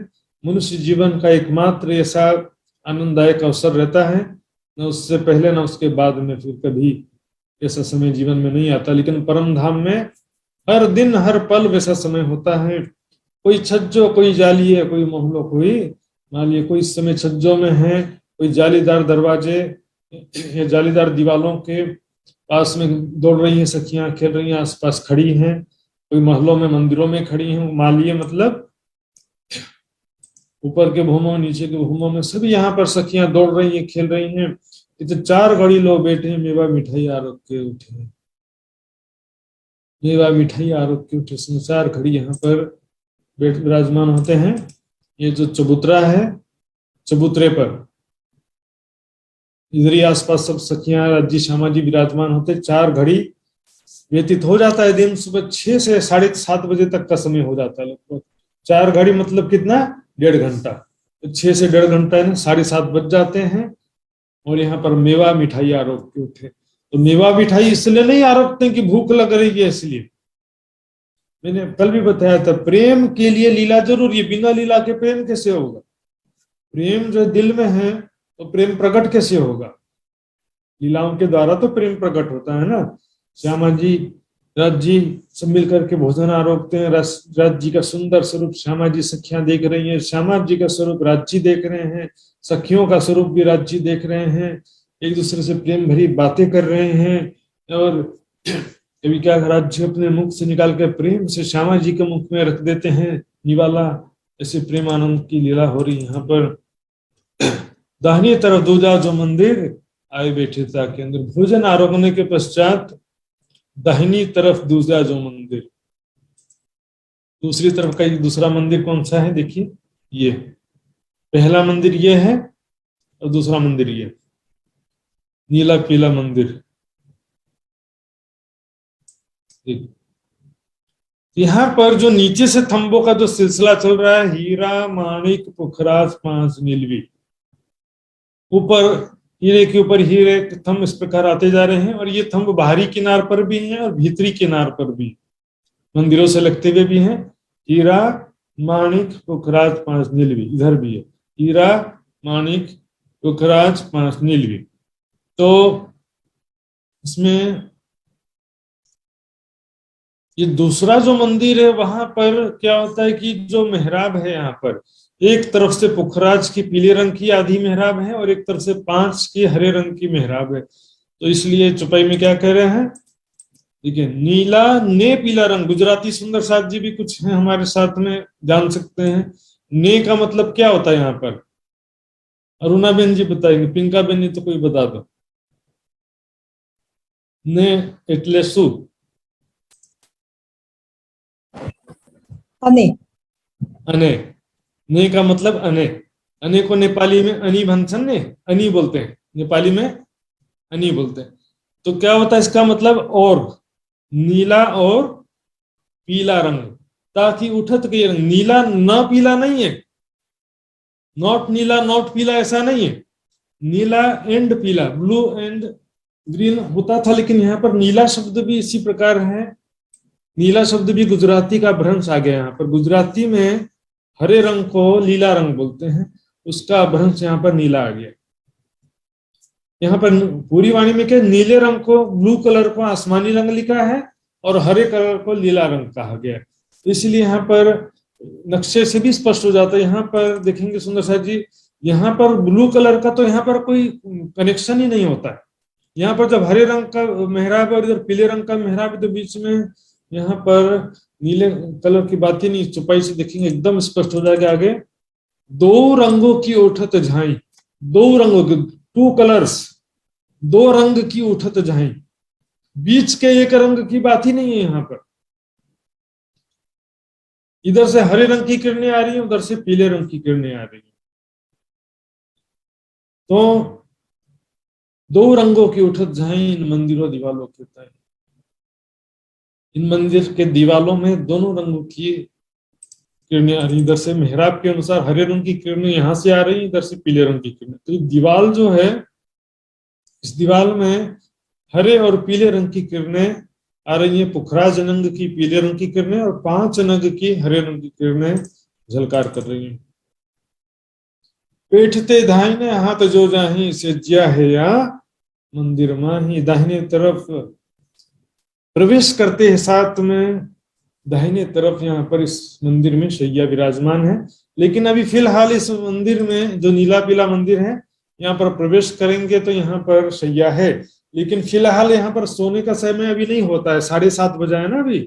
S1: मनुष्य जीवन का एकमात्र ऐसा आनंददायक अवसर रहता है, न उससे पहले न उसके बाद में फिर कभी ऐसा समय जीवन में नहीं आता। लेकिन परम धाम में हर दिन हर पल वैसा समय होता है। कोई छज्जो, कोई जाली है, कोई मोहल्लो, कोई मालिए। कोई इस समय छज्जों में है, कोई जालीदार दरवाजे या जालीदार दीवालों के पास में दौड़ रही हैं सखियां, खेल रही हैं, आसपास खड़ी हैं। कोई महलों में, मंदिरों में खड़ी हैं। मालिए मतलब ऊपर के भूमों, नीचे के भूमों में सभी यहाँ पर सखियां दौड़ रही हैं, खेल रही हैं। इतने 4 घड़ी लोग बैठे हैं, मेवा मिठाई आरोप के उठे, मेवा मिठाई आरोप के उठे। संसार घड़ी यहाँ पर बैठ विराजमान होते हैं। ये जो चबूतरा है, चबूतरे पर इधर ही आसपास सब सखियां राज्य श्यामा जी विराजमान होते। 4 घड़ी व्यतीत हो जाता है दिन। सुबह 6 से 7:30 बजे तक का समय हो जाता है लगभग। 4 घड़ी मतलब कितना? 1.5 घंटा। तो 6 से 1.5 घंटा है ना, 7:30 बज जाते हैं। और यहाँ पर मेवा मिठाई आरोप के उठे। तो मेवा मिठाई इसलिए नहीं आरोपते कि भूख लग रही है, इसलिए। मैंने कल भी बताया था, प्रेम के लिए लीला जरूरी है। बिना लीला के प्रेम कैसे होगा? प्रेम जो दिल में है तो प्रेम प्रकट कैसे होगा? लीलाओं के द्वारा तो प्रेम प्रकट होता है ना। श्यामा जी, राज जी सब मिल करके भोजन आरोपते हैं। राज जी का सुंदर स्वरूप श्यामा जी सखियां देख रही हैं, श्यामा जी का स्वरूप राज जी देख रहे हैं, सखियों का स्वरूप भी राज जी देख रहे हैं। एक दूसरे से प्रेम भरी बातें कर रहे हैं। और कभी क्या, राज जी अपने मुख से निकाल कर प्रेम से श्यामा जी के मुख में रख देते हैं निवाला। ऐसे प्रेमानंद की लीला हो रही। यहाँ पर दाहिनी तरफ दूजा जो मंदिर आए बैठे ताकि अंदर भोजन आरोगने के पश्चात दाहिनी तरफ दूजा जो मंदिर, दूसरी तरफ का दूसरा मंदिर कौन सा है देखिए, ये पहला मंदिर ये है और दूसरा मंदिर ये नीला पीला मंदिर। यहाँ पर जो नीचे से थंबों का जो सिलसिला चल रहा है, हीरा माणिक पुखराज पांच नीलवी, ऊपर हीरे के ऊपर हीरे थंब इस प्रकार आते जा रहे हैं और ये थंब बाहरी किनार पर भी हैं और भीतरी किनार पर भी मंदिरों से लगते हुए भी हैं। हीरा माणिक पुखराज पांच नीलवी, इधर भी है हीरा माणिक पुखराज पांच नीलवी। तो इसमें ये दूसरा जो मंदिर है वहां पर क्या होता है कि जो मेहराब है, यहाँ पर एक तरफ से पुखराज की पीले रंग की आधी मेहराब है और एक तरफ से पांच की हरे रंग की मेहराब है। तो इसलिए चौपाई में क्या कह रहे हैं, ठीक है, नीला ने पीला रंग। गुजराती सुंदर साथ जी भी कुछ हैं हमारे साथ में, जान सकते हैं ने का मतलब क्या होता है यहाँ पर। अरुणा बेन जी बताएंगे, पिंका बेन जी तो कोई बता दो। ने एटले शू?
S3: अने।
S1: अने, ने का मतलब अने। अने को नेपाली में अनि भन्छन् ने, अनि बोलते हैं, नेपाली में अनि बोलते हैं। तो क्या होता है इसका मतलब, और नीला और पीला रंग, ताकि उठत के रंग, नीला न पीला नहीं है, नॉट नीला नॉट पीला ऐसा नहीं है, नीला एंड पीला, ब्लू एंड ग्रीन होता था, लेकिन यहाँ पर नीला शब्द भी इसी प्रकार है। नीला शब्द भी गुजराती का भ्रंश आ गया। यहाँ पर गुजराती में हरे रंग को लीला रंग बोलते हैं, उसका भ्रंश यहाँ पर नीला आ गया। यहाँ पर पूरी वाणी में क्या, नीले रंग को, ब्लू कलर को आसमानी रंग लिखा है और हरे कलर को लीला रंग कहा गया है। तो इसलिए यहाँ पर नक्शे से भी स्पष्ट हो जाता है। यहाँ पर देखेंगे सुंदर साथ जी, यहाँ पर ब्लू कलर का तो यहाँ पर कोई कनेक्शन ही नहीं होता है। यहाँ पर जब हरे रंग का मेहराब है और इधर पीले रंग का मेहराब है, तो बीच में यहाँ पर नीले कलर की बात ही नहीं। चौपाई से देखेंगे एकदम स्पष्ट हो जाएगा आगे। दो रंगों की उठत झाई, दो रंगों की, टू कलर्स, दो रंग की उठत झाई, बीच के एक रंग की बात ही नहीं है। यहाँ पर इधर से हरे रंग की किरणें आ रही हैं, उधर से पीले रंग की किरणें आ रही हैं। तो दो रंगों की उठत झाई इन मंदिरों दीवालों के तय। इन मंदिर के दीवालों में दोनों रंगों की किरणें आ रही। इधर से मेहराब के अनुसार हरे रंग की किरणें यहां से आ रही, इधर से पीले रंग की किरणें। तो दीवाल जो है, इस दीवाल में हरे और पीले रंग की किरणें आ रही हैं। पुखराज रंग की पीले रंग की किरणें और पांच रंग की हरे रंग की किरणें झलकार कर रही हैं। बैठते दाहिने हाथ जो जाही से ज्या है या मंदिर माही। दाहिने तरफ प्रवेश करते हैं साथ में दाहिने तरफ यहाँ पर इस मंदिर में शैया विराजमान है। लेकिन अभी फिलहाल इस मंदिर में जो नीला पीला मंदिर है, यहाँ पर प्रवेश करेंगे तो यहाँ पर शैया है, लेकिन फिलहाल यहाँ पर सोने का समय अभी नहीं होता है। 7:30 बजा है ना अभी,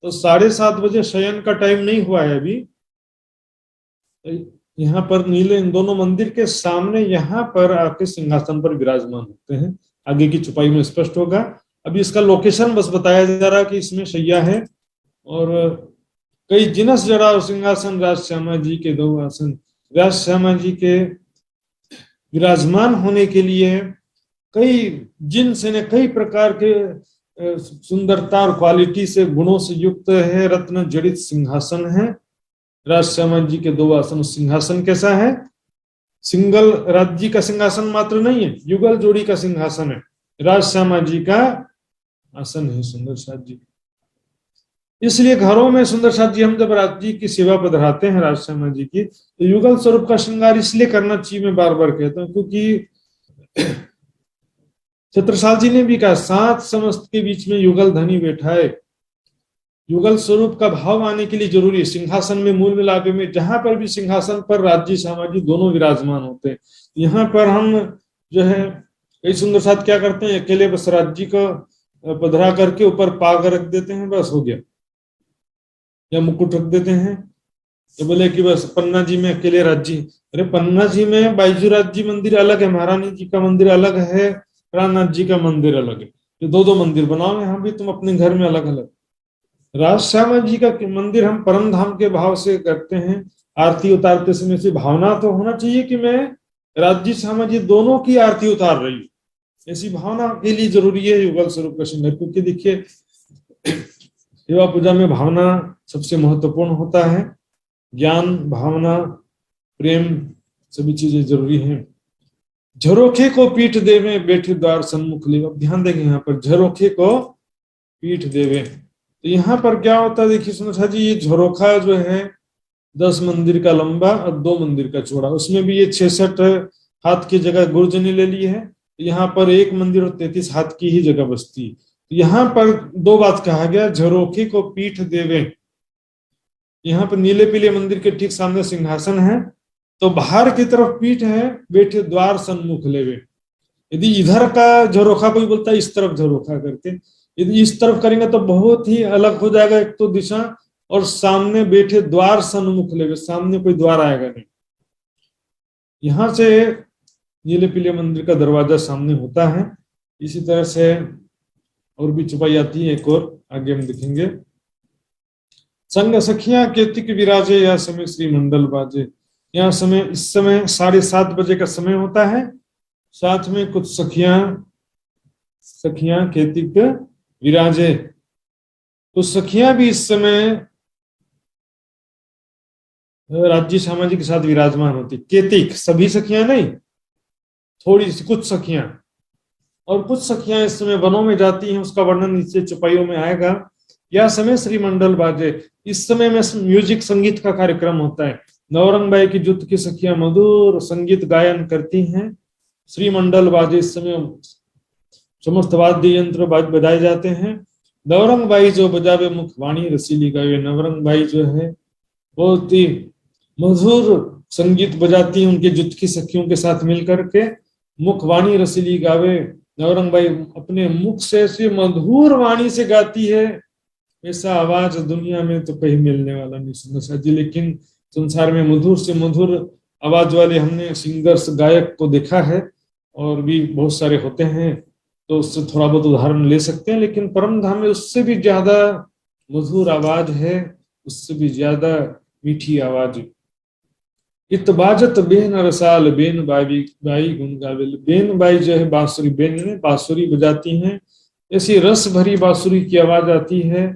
S1: तो 7:30 बजे शयन का टाइम नहीं हुआ है अभी। यहाँ पर नीले इन दोनों मंदिर के सामने यहाँ पर आके सिंहासन पर विराजमान होते हैं। आगे की चौपाई में स्पष्ट होगा। अभी इसका लोकेशन बस बताया जा रहा है कि इसमें शैया है और कई जिनस जड़ा सिंहासन राज श्यामा जी के दो आसन। राज श्यामा जी के विराजमान होने के लिए कई जिन्स ने कई प्रकार के सुंदरता और क्वालिटी से गुणों से युक्त है। रत्न जड़ित सिंहासन है राज श्यामा जी के दो आसन। सिंहासन कैसा है, सिंगल राज्य का सिंहासन मात्र नहीं है, युगल जोड़ी का सिंहासन है। राज श्यामा जी का आसन है सुंदर साथ जी। इसलिए घरों में सुंदर साथ जी हम जब राज जी की सेवा पधराते हैं राज श्यामा जी की, तो युगल स्वरूप का श्रृंगार इसलिए करना चाहिए, मैं बार बार कहता हूँ, क्योंकि छत्रसाल जी ने भी कहा, सात समस्त के बीच में युगल धनी बैठा है। युगल स्वरूप का भाव आने के लिए जरूरी है। सिंहासन में मूल मिलापे में जहां पर भी सिंहासन पर राज्य श्यामा जी दोनों विराजमान होते हैं। यहाँ पर हम जो है कई सुंदर साथ क्या करते हैं, अकेले बस राज्य को पधरा करके ऊपर पाग रख देते हैं, बस हो गया, या मुकुट रख देते हैं, ये बोले कि बस पन्ना जी में अकेले राज्य, अरे पन्ना जी में बाईजूराज जी मंदिर अलग है, महारानी जी का मंदिर अलग है, प्राणनाथ जी का मंदिर अलग है। ये दो दो मंदिर बनाओ यहाँ भी तुम अपने घर में अलग अलग। राज श्यामा जी का मंदिर हम परम धाम के भाव से करते हैं। आरती उतारते समय से भावना तो होना चाहिए कि मैं राज्य श्यामा जी दोनों की आरती उतार रही हूँ, ऐसी भावना के लिए जरूरी है युगल स्वरूप का श्रृंगार। क्योंकि देखिए सेवा पूजा में भावना सबसे महत्वपूर्ण होता है। ज्ञान, भावना, प्रेम सभी चीजें जरूरी हैं। झरोखे को पीठ देवे बैठे द्वार सन्मुख ले। अब ध्यान देंगे यहाँ पर झरोखे को पीठ देवे, तो यहाँ पर क्या होता है देखिए सुनोसा जी, ये झरोखा जो है 10 मंदिर का लंबा और 2 मंदिर का चौड़ा, उसमें भी ये 66 हाथ की जगह गुर्ज ने ले ली है। यहाँ पर 1 मंदिर और 33 हाथ की ही जगह बचती है। यहाँ पर 2 बात कहा गया, झरोखे को पीठ देवे। यहाँ पर नीले पीले मंदिर के ठीक सामने सिंहासन है, तो बाहर की तरफ पीठ है, बैठे द्वार सन्मुख लेवे। यदि इधर का झरोखा कोई बोलता है इस तरफ झरोखा करके, यदि इस तरफ करेंगे तो बहुत ही अलग हो जाएगा एक तो दिशा, और सामने बैठे द्वार सन्मुख लेवे, सामने कोई द्वार आएगा नहीं। यहां से नीले पीले मंदिर का दरवाजा सामने होता है। इसी तरह से और भी छुपाई आती है, एक और आगे हम देखेंगे। संग सखियां केतिक विराजे या समय श्री मंडल बाजे। यहाँ समय, इस समय 7:30 बजे का समय होता है। साथ में कुछ सखियां केतिक विराजे, तो सखियां भी इस समय राज्य श्यामा जी के साथ विराजमान होती। केतिक सभी सखियां नहीं, थोड़ी सी कुछ सखियां, और कुछ सखियां इस समय वनों में जाती हैं, उसका वर्णन नीचे चौपाइयों में आएगा। यह समय श्री मंडल बाजे, इस समय में म्यूजिक संगीत का कार्यक्रम होता है। नवरंग बाई की जुट की सखियां मधुर संगीत गायन करती हैं। श्री मंडल बाजे, इस समय समस्त वाद्य यंत्र बजाए जाते हैं। नवरंग बाई जो बजावे मुख वाणी रसीली गावे। नवरंग बाई जो है बहुत ही मधुर संगीत बजाती हैं, उनके जुट की सखियों के साथ मिलकर के। मुख वाणी रसीली गावे, नवरंग बाई अपने मुख से ऐसी मधुर वाणी से गाती है, ऐसा आवाज दुनिया में तो कहीं मिलने वाला नहीं सुनसा जी। लेकिन संसार में मधुर से मधुर आवाज वाले हमने सिंगर्स, गायक को देखा है, और भी बहुत सारे होते हैं, तो उससे थोड़ा बहुत उदाहरण ले सकते हैं। लेकिन परम धाम में उससे भी ज्यादा मधुर आवाज है, उससे भी ज्यादा मीठी आवाज। इत बाजत Ben Rasal Ben by by गुन गावेल। बेन बाई जो है बांसुरी, बेन ने बांसुरी बजाती हैं, ऐसी रस भरी बांसुरी की आवाज आती है।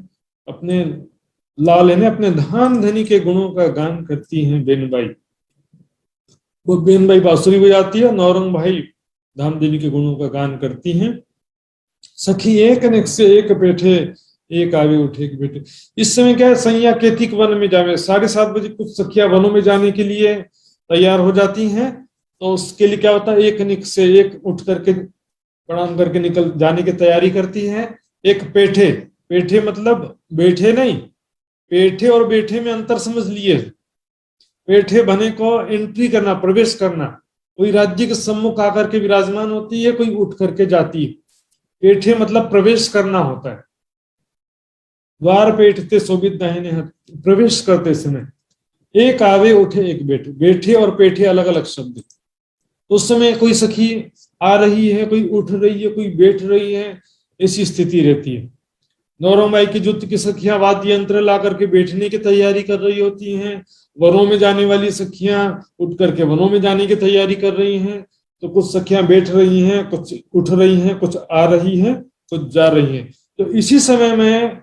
S1: अपने लाल ने अपने धाम धनी के गुणों का गान करती हैं बेन बाई। वो बेन बाई बांसुरी बजाती है, नौरंग भाई धाम धनी के गुणों का गान करती हैं। सखी एक न से एक बैठे, एक आवे उठे एक बैठे। इस समय क्या है, सैया केतिक वन में जावे। 7:30 बजे कुछ सखियां वनों में जाने के लिए तैयार हो जाती हैं, तो उसके लिए क्या होता है, एक निक से एक उठ करके प्रणाम करके निकल जाने की तैयारी करती हैं। एक पेठे, पेठे मतलब बैठे नहीं, पेठे और बैठे में अंतर समझ लिए। पेठे बने को एंट्री करना, प्रवेश करना, कोई राज्य के सम्मुख आकर के विराजमान होती है, कोई उठ करके जाती है। पेठे मतलब प्रवेश करना होता है। द्वार पेठते शोभित दाहिने हाथ, प्रवेश करते समय। एक आवे उठे एक बैठे, बैठे और पेठे अलग अलग शब्द। उस समय कोई सखी आ रही है, कोई उठ रही है, कोई बैठ रही है, ऐसी स्थिति रहती है। नौरंगबाई की जुट की सखियां वाद्य यंत्र ला करके बैठने की तैयारी कर रही होती हैं। वनों में जाने वाली सखियां उठ करके वनों में जाने की तैयारी कर रही हैं। तो कुछ सखियां बैठ रही हैं, कुछ उठ रही हैं, कुछ आ रही हैं, कुछ जा रही हैं। तो इसी समय में,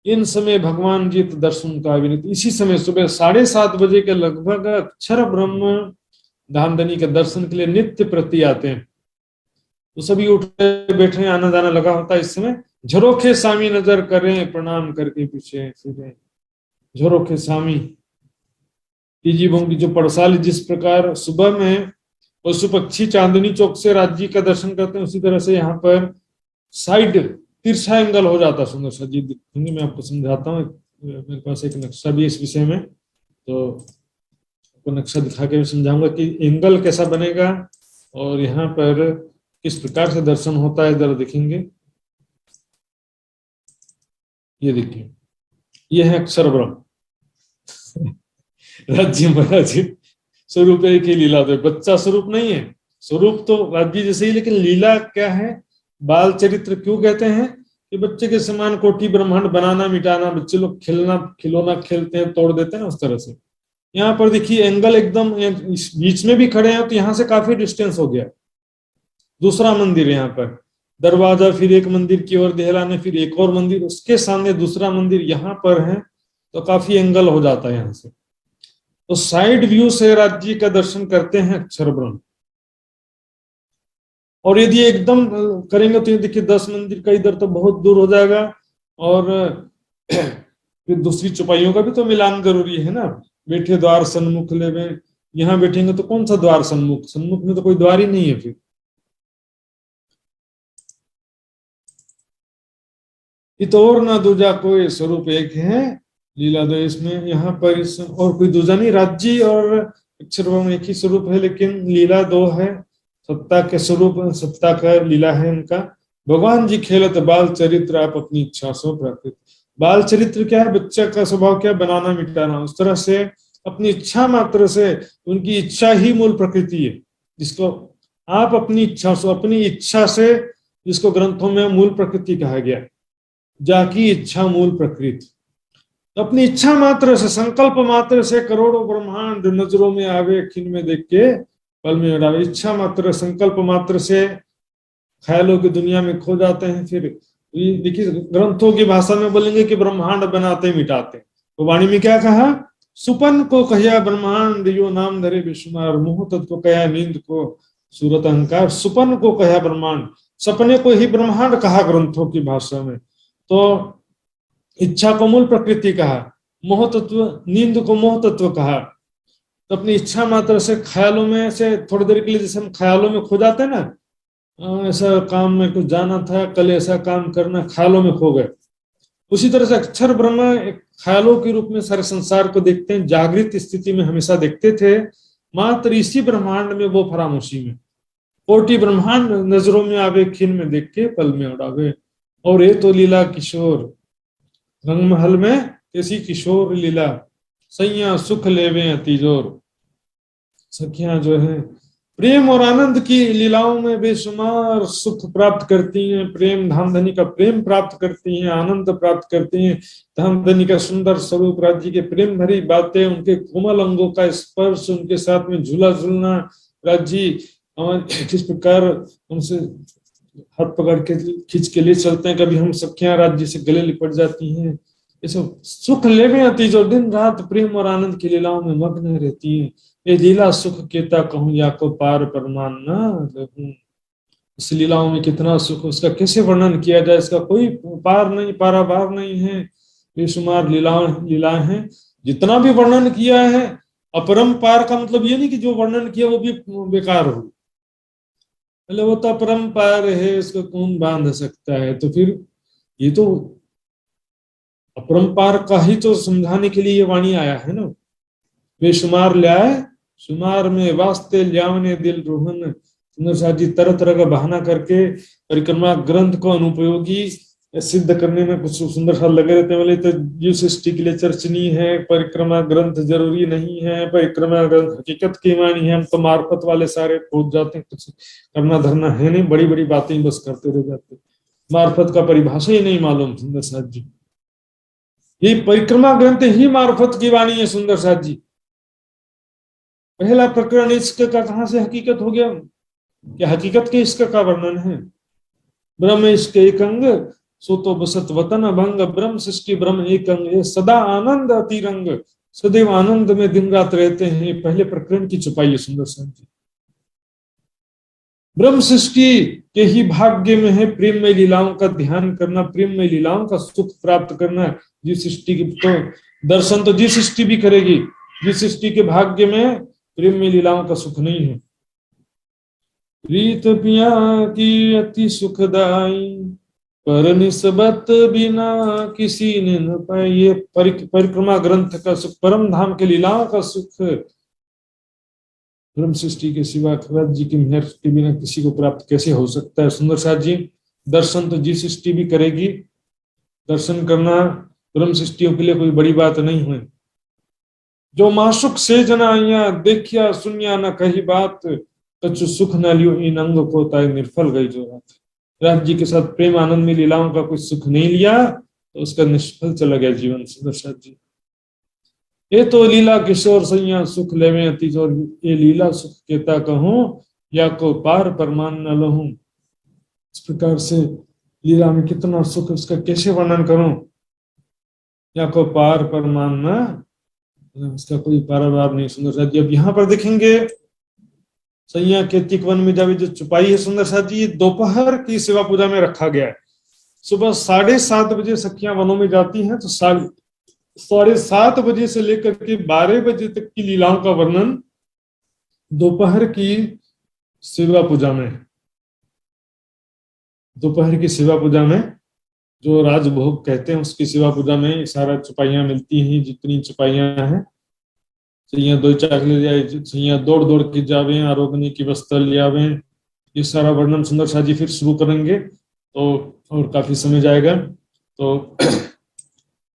S1: इन समय भगवान जी दर्शन का विनित, इसी समय सुबह 7:30 बजे के लगभग अक्षर ब्रह्म धामधनी के दर्शन के लिए नित्य प्रति आते हैं। तो सभी उठ बैठे, आना जाना लगा होता है। इस समय झरोखे स्वामी नजर करें, प्रणाम करके पीछे फिरे। झरोखे स्वामी तीजी भूमि जो पड़साल, जिस प्रकार सुबह में पशु पक्षी चांदनी चौक से राज्य का दर्शन करते हैं, उसी तरह से यहाँ पर साइड तिरछा एंगल हो जाता। सुंदर सा जी दिखेंगे, मैं आपको समझाता हूँ। मेरे पास एक नक्शा भी इस विषय में, तो आपको नक्शा दिखा के समझाऊंगा कि एंगल कैसा बनेगा और यहाँ पर किस प्रकार से दर्शन होता है। जरा देखेंगे, ये देखिए, ये है अक्षर ब्रह्म। राज्य महाराज स्वरूप है कि लीला तो बच्चा स्वरूप नहीं है, स्वरूप तो राज्य जैसे ही, लेकिन लीला क्या है, बाल चरित्र क्यों कहते हैं कि बच्चे के समान कोटि ब्रह्मांड बनाना मिटाना, बच्चे लोग खेलना खिलौना खेलते हैं तोड़ देते हैं ना, उस तरह से। यहाँ पर देखिए एंगल एकदम इस बीच में भी खड़े हैं तो यहाँ से काफी डिस्टेंस हो गया। दूसरा मंदिर यहाँ पर दरवाजा, फिर एक मंदिर की ओर दहलाने, फिर एक और मंदिर, उसके सामने दूसरा मंदिर यहाँ पर है, तो काफी एंगल हो जाता है यहाँ से। तो साइड व्यू से राज्य का दर्शन करते हैं अक्षर ब्रह्म। और यदि एकदम करेंगे तो ये देखिए 10 मंदिर का इधर तो बहुत दूर हो जाएगा, और फिर दूसरी चौपाइयों का भी तो मिलान जरूरी है ना। बैठे द्वार सन्मुख लेवे, यहाँ बैठेंगे तो कौन सा द्वार सन्मुख, सन्मुख में तो कोई द्वार ही नहीं है। फिर इतोर ना दूजा कोई, स्वरूप एक है लीला दो इसमें। यहाँ पर इस और कोई दूजा नहीं, राज्य और अक्षर ब्रह्म एक ही स्वरूप है, लेकिन लीला दो है। सत्ता के स्वरूप, सत्ता का लीला है इनका। भगवान जी खेलत बाल चरित्र आप अपनी इच्छा से प्राकृत। बाल चरित्र क्या है, बच्चा का स्वभाव क्या है, बनाना मिटाना। उस तरह से अपनी इच्छा मात्र से, उनकी इच्छा ही मूल प्रकृति है, जिसको आप अपनी इच्छा से, अपनी इच्छा से, जिसको ग्रंथों में मूल प्रकृति कहा गया, जाकी इच्छा मूल प्रकृति। अपनी इच्छा मात्र से, संकल्प मात्र से करोड़ों ब्रह्मांड नजरों में आवे, खिन में देख के पल में उड़ावे। इच्छा मात्र, संकल्प मात्र से ख्यालों की दुनिया में खो जाते हैं। फिर देखिए ग्रंथों की भाषा में बोलेंगे कि ब्रह्मांड बनाते मिटाते। तो वाणी में क्या कहा, सुपन को कहिया ब्रह्मांड यो नाम धरे बेशुमार, मोह तत्व कया नींद को सूरत अहंकार। सुपन को कहा ब्रह्मांड, सपने को ही ब्रह्मांड कहा ग्रंथों की भाषा में। तो इच्छा को मूल प्रकृति कहा, मोह तत्व, नींद को मोह तत्व कहा। तो अपनी इच्छा मात्र से ख्यालों में से थोड़ी देर के लिए, जैसे हम ख्यालों में खो जाते हैं ना, ऐसा काम में कुछ जाना था, कल ऐसा काम करना, ख्यालों में खो गए। उसी तरह से अक्षर ब्रह्म एक ख्यालों के रूप में सारे संसार को देखते हैं, जागृत स्थिति में हमेशा देखते थे, मात्र इसी ब्रह्मांड में वो फरामोशी में। कोटि ब्रह्मांड नजरों में आवे, खिन में देख के पल में उड़ावे। और ये तो लीला किशोर, रंगमहल में ऐसी किशोर लीला, सैया सुख लेवे अतिजोर। सखियां जो है प्रेम और आनंद की लीलाओं में बेशुमार सुख प्राप्त करती हैं, प्रेम धामधनी का प्रेम प्राप्त करती हैं, आनंद प्राप्त करती हैं। धामधनी का सुंदर स्वरूप, राज्य के प्रेम भरी बातें, उनके कोमल अंगों का स्पर्श, उनके साथ में झूला झूलना, राज्य किस प्रकार उनसे हाथ पकड़ के खींच के ले चलते हैं, कभी हम सखियां राज्य से गले लिपट जाती हैं। ये सब सुख लेवे आती जो दिन रात प्रेम और आनंद की लीलाओं में मग्न रहती हैं। ये लीला सुख केता कहूं या को पार परमान ना लगूं। इस लीलाओं में कितना सुख, उसका कैसे वर्णन किया जाए, इसका कोई पार नहीं, पारावार नहीं है। बेशुमार लीलाएं हैं, जितना भी वर्णन किया है। अपरंपार का मतलब ये नहीं कि जो वर्णन किया वो भी बेकार हो, पहले वो तो अपरंपार है, इसको कौन बांध सकता है। तो फिर ये तो अपरंपार का ही तो समझाने के लिए ये वाणी आया है ना। बेशुमार ल्याए शुमार में वास्ते ल्यावने दिल रोहन। सुंदर साथ जी तरह तरह का बहाना करके परिक्रमा ग्रंथ को अनुपयोगी सिद्ध करने में कुछ सुंदर सा लगे रहते हैं। बोले तो जीव सृष्टि के लिए चर्चनीय है, परिक्रमा ग्रंथ जरूरी नहीं है, परिक्रमा ग्रंथ हकीकत की वाणी है। हम तो मार्फत वाले सारे पहुंच जाते हैं, कुछ करना धरना है नहीं, बड़ी बड़ी बातें बस करते रह जाते, मार्फत का परिभाषा ही नहीं मालूम। सुंदर साथ जी ये परिक्रमा ग्रंथ ही मार्फत की वाणी है। सुंदर साथ जी पहला प्रकरण इसका कहां से हकीकत हो गया, क्या हकीकत के इसका का वर्णन है। ब्रह्म इसके एक अंग सो तो बसत वतन भंग, ब्रह्म सृष्टि ब्रह्म एक अंग, ये सदा आनंद अतिरंग, सदैव आनंद में दिन रात रहते हैं। पहले प्रकरण की छुपाई है सुंदर साथ जी। ब्रह्म सृष्टि के ही भाग्य में है प्रेममय लीलाओं का ध्यान करना, प्रेममय लीलाओं का सुख प्राप्त करना। जिस सृष्टि की तो दर्शन तो जिस सृष्टि भी करेगी, जिस सृष्टि के भाग्य में प्रेममय लीलाओं का सुख नहीं है। रीत पिया की अति सुखदाई, पर निस्बत बिना किसी ने न पाए। ये परिक्रमा ग्रंथ का सुख, परम धाम के लीलाओं का सुख ब्रह्म सृष्टि के सिवा राज्य की मेहर के बिना किसी को प्राप्त कैसे हो सकता है। सुंदर साथ जी दर्शन तो जिस सृष्टि भी करेगी, दर्शन करना ब्रह्म सृष्टियों के लिए कोई बड़ी बात नहीं है। जो मासुक से जनाइया देखिया सुनिया न कही बात, कछु सुख न लियो इन अंग को ताई निर्फल गई जो रात। राज जी के साथ प्रेम आनंद में लीलाओं का कुछ सुख नहीं लिया तो उसका निष्फल चला गया जीवन। सुंदरसाद जी, ये तो लीला किशोर सैया सुख लेवे अति जोर, ये लीला सुख केता कहूं या को पार परमान न लहूं। इस प्रकार से लीला में कितना सुख उसका कैसे वर्णन करूं, या को पार परमान न, उसका कोई पारावार नहीं। सुंदरसाद जी अब यहाँ पर देखेंगे सैया के तिकवन में जब जो चुपाई है सुंदरसाद जी, ये दोपहर की सेवा पूजा में रखा गया है। सुबह 7:30 बजे सखियां वनों में जाती हैं तो 7:30 बजे से लेकर के 12 बजे तक की लीलाओं का वर्णन दोपहर की सेवा पूजा में, दोपहर की सेवा पूजा में जो राजभोग कहते हैं उसकी सेवा पूजा में सारा चुपाइयां मिलती हैं। जितनी चुपाइयां हैं, सैया दो चाक ले जाए, सैया दौड़ दौड़ के जावे, आरोगनी की वस्त्र ले आवे, ये सारा वर्णन सुंदरसाद जी फिर शुरू करेंगे तो और काफी समय जाएगा। तो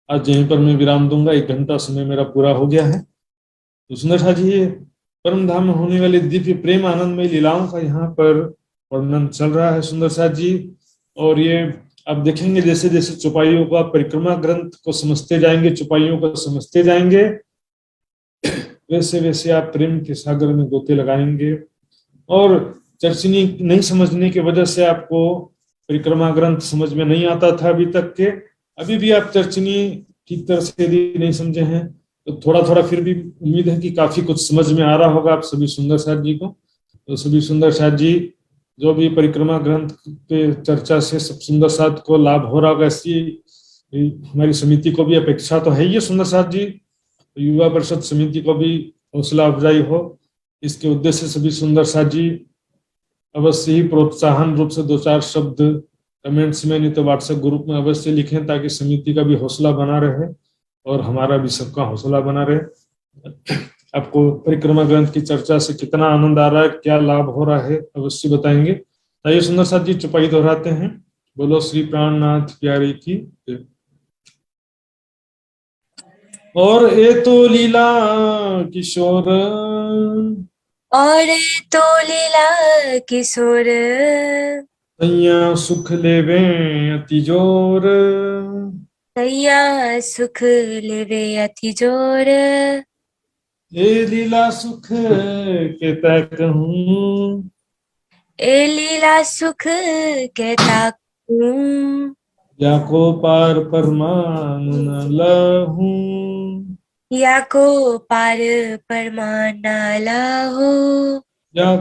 S1: आज यहीं पर मैं विराम दूंगा, 1 घंटा समय मेरा पूरा हो गया है। तो सुंदरसाद जी ये परम धाम में होने वाले दिव्य प्रेम आनंदमय लीलाओं का यहाँ पर वर्णन चल रहा है सुंदरसाद जी। और ये आप देखेंगे जैसे जैसे चौपाइयों का परिक्रमा ग्रंथ को समझते जाएंगे, चौपाइयों को समझते जाएंगे, वैसे वैसे आप प्रेम के सागर में गोते लगाएंगे। और चर्चनी नहीं समझने की वजह से आपको परिक्रमा ग्रंथ समझ में नहीं आता था अभी तक के, अभी भी आप चर्चनी ठीक तरह से यदि नहीं समझे हैं तो थोड़ा थोड़ा फिर भी उम्मीद है कि काफी कुछ समझ में आ रहा होगा आप सभी सुंदरसाद जी को। तो सभी सुंदरसाद जी जो भी परिक्रमा ग्रंथ के चर्चा से सब सुंदरसाद को लाभ हो रहा होगा, ऐसी हमारी समिति को भी अपेक्षा तो है ही सुंदरसाद जी, युवा परिषद समिति को भी हौसला अफजाई हो, इसके उद्देश्य से सभी सुंदरसाद जी अवश्य ही प्रोत्साहन रूप से 2-4 शब्द कमेंट्स में नहीं तो व्हाट्सएप ग्रुप में अवश्य लिखें ताकि समिति का भी हौसला बना रहे और हमारा भी सबका हौसला बना रहे। आपको परिक्रमा ग्रंथ की चर्चा से कितना आनंद आ रहा है, क्या लाभ हो रहा है, अवश्य बताएंगे। ताइए सुंदरसाद जी चौपाई दोहराते हैं। बोलो श्री प्राणनाथ प्यारी की। और ये तो लीला किशोर,
S3: और तो लीला किशोर,
S1: सैया सुख लेवे अति जोर,
S3: सैया सुख लेवे अति जोर,
S1: ए लीला सुख केता कहूं,
S3: ए लीला सुख कहता कहूं,
S1: या को पार परमान न लहूं,
S3: या को पार परमान न लहूं,
S1: या